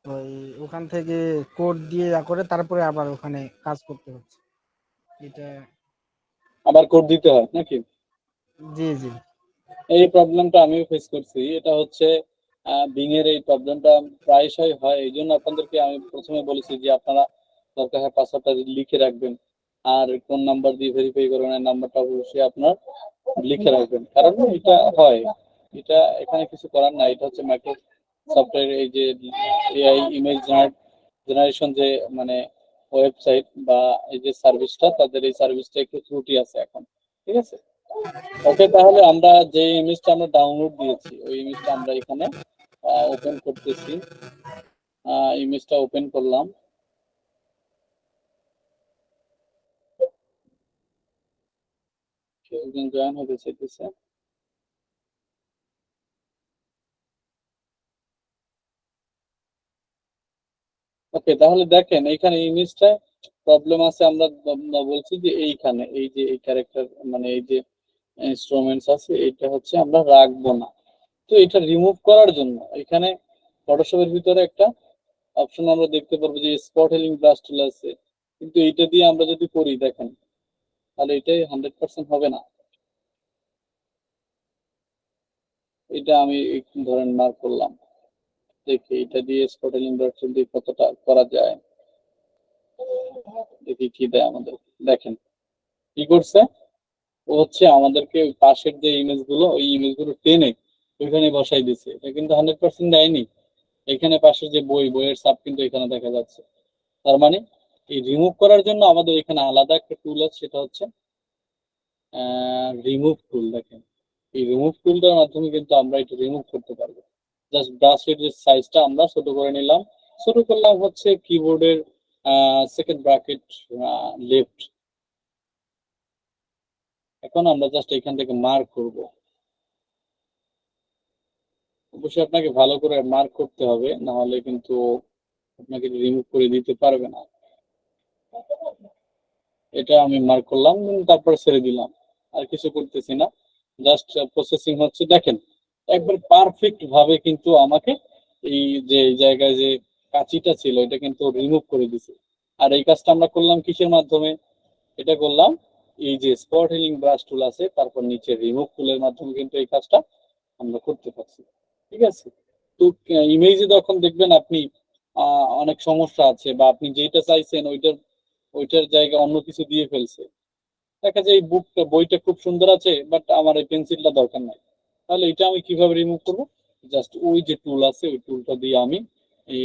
ওই ওখান থেকে কোড দিয়ে করে তারপরে আবার ওখানে কাজ করতে হচ্ছে এটা। আবার কোড দিতে হয় নাকি? জি জি। এই প্রবলেমটা আমিও ফেস করছি। এটা হচ্ছে বিং এর এই প্রবলেমটা প্রায়শই হয়। এই জন্য আপনাদেরকে আমি প্রথমে বলেছি যে আপনারা দরকার হয় পাসওয়ার্ডটা লিখে রাখবেন, আর কোন নাম্বার দিয়ে ভেরিফাই করবেন এই নাম্বারটা অবশ্যই আপনার লিখে রাখবেন, কারণ এটা হয়। এটা এখানে কিছু করার নাই, এটা হচ্ছে মাইক্রোসফটের এই যে এআই ইমেজ জেনারেশন যে মানে ওয়েবসাইট বা এই যে সার্ভিসটা, তাদের এই সার্ভিসটা একটু ত্রুটি আছে এখন। ঠিক আছে, ওকে। তাহলে আমরা যে ইমেজটা আমরা ডাউনলোড দিয়েছি ওই ইমেজটা আমরা এখানে ওপেন করতেছি। ইমেজটা ওপেন করলাম। কেউ একজন জয়েন হতে চাইতেছে। ওকে, তাহলে দেখেন এইখানে ইমেজটা প্রবলেম আছে। আমরা বলছি যে এইখানে এই যে এই ক্যারেক্টার মানে এই যে ইনস্ট্রুমেন্টস আছে, এটা হচ্ছে আমরা রাখবো না। তো এটা রিমুভ করার জন্য এখানে ফটোশপের ভিতরে একটা অপশন আমরা দেখতে পারবো যে স্পট হিলিং ব্রাশ টুল আছে, কিন্তু এইটা দিয়ে আমরা যদি করি দেখেন তাহলে এটাই 100% হবে না। এটা আমি ধরেন মার্ক করলাম, দেখি এটা দিয়ে স্পট হিলিং ব্রাশ টুল দিয়ে কতটা করা যায়, দেখি কি দেয় আমাদের। দেখেন কি করছে, ও হচ্ছে আমাদেরকে ওই পাশের যে ইমেজ গুলো ওই ইমেজ গুলো টেনে ওইখানে বসাই দিছে। এটা কিন্তু 100% দেয়নি। এখানে পাশে যে বইয়ের সাব কিন্তু এখানে দেখা যাচ্ছে। তার মানে এই রিমুভ করার জন্য আমাদের এখানে আলাদা একটা টুল আছে, সেটা হচ্ছে রিমুভ টুল। দেখেন এই রিমুভ টুলটার মাধ্যমে কিন্তু আমরা এটা রিমুভ করতে পারবো। জাস্ট ব্রাশের যে সাইজটা আমরা ছোট করে নিলাম, ছোট করলাম হচ্ছে কিবোর্ডের সেকেন্ড ব্র্যাকেট লেফট। এখন আমরা জাস্ট এখান থেকে মার্ক করব। অবশ্যই আপনাকে ভালো করে মার্ক করতে হবে, না হলে কিন্তু আপনাকে রিমুভ করে দিতে পারবে না। এটা আমি মার্ক করলাম, তারপর ছেড়ে দিলাম, আর কিছু করতেছি না। জাস্ট প্রসেসিং হচ্ছে। দেখেন একবার পারফেক্ট ভাবে কিন্তু আমাকে এই যে এই জায়গায় যে কাঁচিটা ছিল এটা কিন্তু রিমুভ করে দিছে। আর এই কাজটা আমরা করলাম কিসের মাধ্যমে? এটা করলাম এই যে স্পট হিলিং ব্রাশ টুল আছে, তারপর নিচে রিমুভ টুলের মাধ্যমে কিন্তু এই কাজটা আমরা করতে পারছি। ঠিক আছে, তো ইমেজে যখন দেখবেন আপনি অনেক সমস্যা আছে বা আপনি যেটা চাইছেন ওইটার জায়গায় অন্য কিছু দিয়ে ফেলছে, দেখা যায় এই বইটা খুব সুন্দর আছে বাট আমার এই পেন্সিলটা দরকার নাই, তাহলে এটা আমি কিভাবে রিমুভ করব? জাস্ট ওই যে টুল আছে ওই টুলটা দিয়ে আমি এই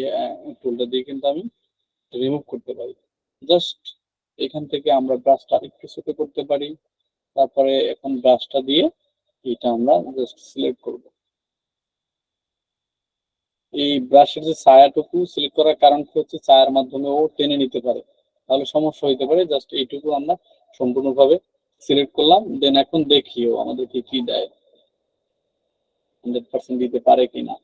টুলটা দিয়ে কিন্তু আমি রিমুভ করতে পারি। জাস্ট এখান থেকে আমরা ব্রাশটা একটু ছোট করতে পারি। তারপরে এখন ব্রাশটা দিয়ে এটা আমরা জাস্ট সিলেক্ট করব। এই ব্রাশের যে ছায়াটুকু সিলেক্ট করার কারণ হচ্ছে ছায়ার মাধ্যমে ও টেনে নিতে পারে, তাহলে সমস্যা হইতে পারে। জাস্ট এইটুকু আমরা সম্পূর্ণভাবে সিলেক্ট করলাম, দেন এখন দেখিও আমাদেরকে কি দেয়, 100% দিতে পারে কিনা।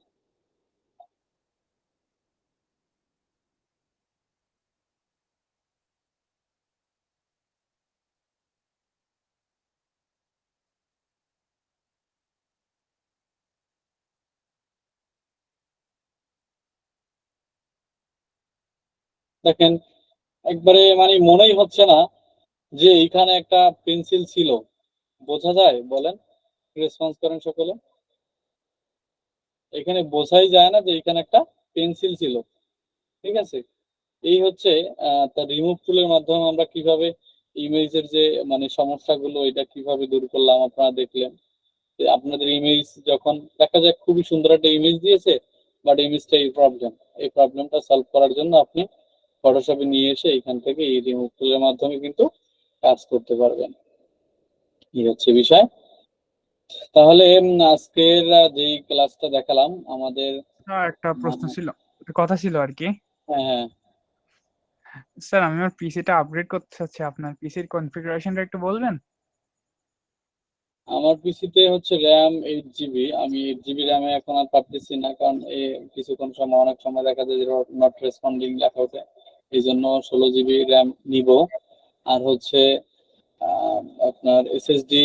দেখেন একবারে মানে মনেই হচ্ছে না যে এইখানে একটা পেন্সিল ছিল। বোঝা যায় বলেন? রেসপন্স করেন সকলে। এখানে বোঝাই যায় না যে এখানে একটা পেন্সিল ছিল। ঠিক আছে, এই হচ্ছে তার রিমুভ টুলের মাধ্যমে আমরা কিভাবে ইমেজের যে মানে সমস্যাগুলো এটা কিভাবে দূর করলাম আপনারা দেখলেন। যে আপনাদের ইমেজ যখন দেখা যায় খুবই সুন্দর একটা ইমেজ দিয়েছে বাট ইমেজটা এই প্রবলেমটা সলভ করার জন্য আপনি ফটোশপে নিয়ে এসে এখান থেকে এই রিমুভ টুলের মাধ্যমে কিন্তু কাজ করতে পারবেন। এই হচ্ছে বিষয়। তাহলে আজকের যে ক্লাসটা দেখালাম আমাদের একটা প্রশ্ন ছিল, একটা কথা ছিল আর কি। হ্যাঁ হ্যাঁ, স্যার আমি আমার পিসিটা আপগ্রেড করতে চাচ্ছি, আপনার পিসির কনফিগারেশনটা একটু বলবেন? আমার পিসিতে হচ্ছে র্যাম 8 জিবি। আমি 8 জিবি র্যামে এখন আর পারতেছি না, কারণ কিছুক্ষণ সময় অনেক সময় দেখা যায় যে নট রেসপন্ডিং লেখা ওঠে। এই জন্য 16 জিবি র্যাম নিব। আর হচ্ছে আপনার এসএসডি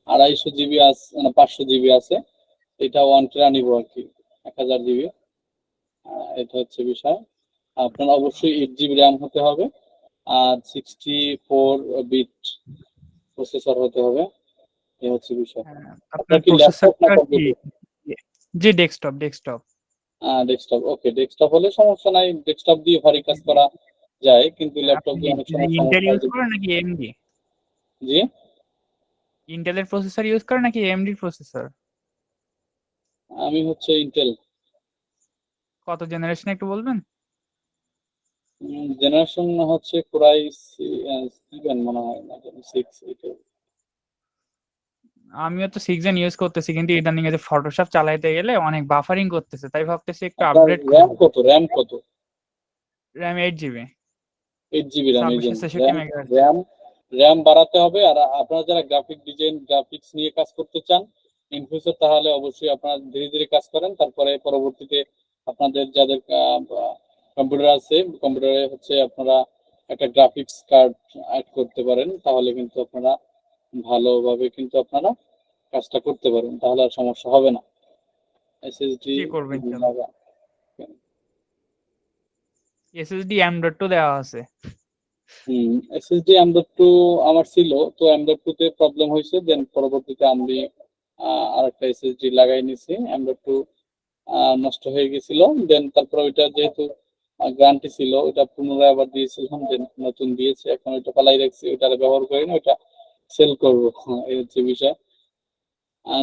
250 GB আছে, মানে 500 GB আছে, এটা 1 টেরা নিব আর কি, 1000 GB। এটা হচ্ছে বিষয়। আপনার অবশ্যই 8 GB র্যাম হতে হবে, আর 64 বিট প্রসেসর হতে হবে, এই হচ্ছে বিষয়। আপনার আপনার কি ল্যাপটপ না প্রসেসরটা কি? কম্পিউটার? জি, ডেস্কটপ ডেস্কটপ। ডেস্কটপ, ওকে, ডেস্কটপ হলে সমস্যা নাই, ডেস্কটপ দিয়ে ভারী কাজ করা যায়, কিন্তু ল্যাপটপ আপনি দিয়ে অনেক সময় ইন্টেল সমস্যা ইউজ হয়। করেন নাকি এএমডি? জি, ইন্টেলের প্রসেসর ইউজ করেন নাকি এএমডি প্রসেসর? আমি হচ্ছে ইন্টেল। কত জেনারেশন একটু বলবেন? জেনারেশন হচ্ছে কোরাই 7 মনে হয়, না 6। আমিও তো 6 জেন ইউজ করতেছি, কিন্তু ইদানিং এ যে ফটোশপ চালাইতে গেলে অনেক বাফারিং করতেছে, তাই ভাবতেছি একটু আপনার আপগ্রেড র্যাম করব। কত? র্যাম কত? RAM 8 GB, 8 GB RAM. এই জন্য 2663 র্যাম মেগাহার্টজ। র্যাম র্যাম বাড়াতে হবে। আর আপনারা যারা গ্রাফিক ডিজাইন, গ্রাফিক্স নিয়ে কাজ করতে চান ইন ফিউচার, তাহলে অবশ্যই আপনারা ধীরে ধীরে কাজ করেন, তারপরে পরবর্তীতে আপনাদের যাদের কম্পিউটার আছে, কম্পিউটারে হচ্ছে আপনারা একটা গ্রাফিক্স কার্ড অ্যাড করতে পারেন, তাহলে কিন্তু আপনারা ভালোভাবে কিন্তু আপনারা কাজটা করতে পারেন, তাহলে আর সমস্যা হবে না। এসএসডি কি করবেন ইনশাআল্লাহ? এসএসডি M.2 দেওয়া আছে। এসএসডি M.2 আমার ছিল, তো M.2 তে প্রবলেম হয়েছে, দেন পরবর্তীতে আমি আরেকটা এসএসডি লাগাই নিছি। M.2 নষ্ট হয়ে গেছিল, দেন তারপর ওইটা যেহেতু গ্যারান্টি ছিল, ওটা পুনরায় আবার দিয়েছিলাম, দেন নতুন দিয়েছে, এখন ওইটা পালাই রাখছি, ওইটা আর ব্যবহার করি না, ওইটা সেল করবো। এই হচ্ছে বিষয়।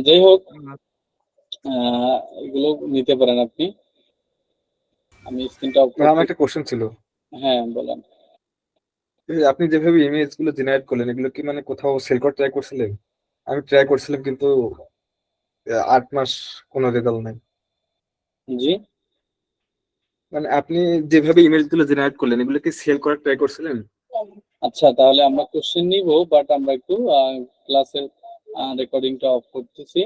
যাই হোক, এগুলো নিতে পারেন আপনি। আমি স্ক্রিনটা অফ আমার করতে। একটা কোশ্চেন ছিল, হ্যাঁ, বলেন। এই যে আপনি যেভাবে ইমেজ গুলো জেনারেট করলেন, এগুলো কি মানে কোথাও সেল করা ট্রাই করছিলেন? আমি ট্রাই করছিলাম, কিন্তু 8 মাস কোনো রেজাল্ট নাই। জি, মানে আপনি যেভাবে ইমেজ গুলো জেনারেট করলেন, এগুলো কি সেল করার ট্রাই করছিলেন? আচ্ছা, তাহলে আমরা কোশ্চেন নিব, বাট আমরা একটু ক্লাসের রেকর্ডিংটা অফ করতেছি।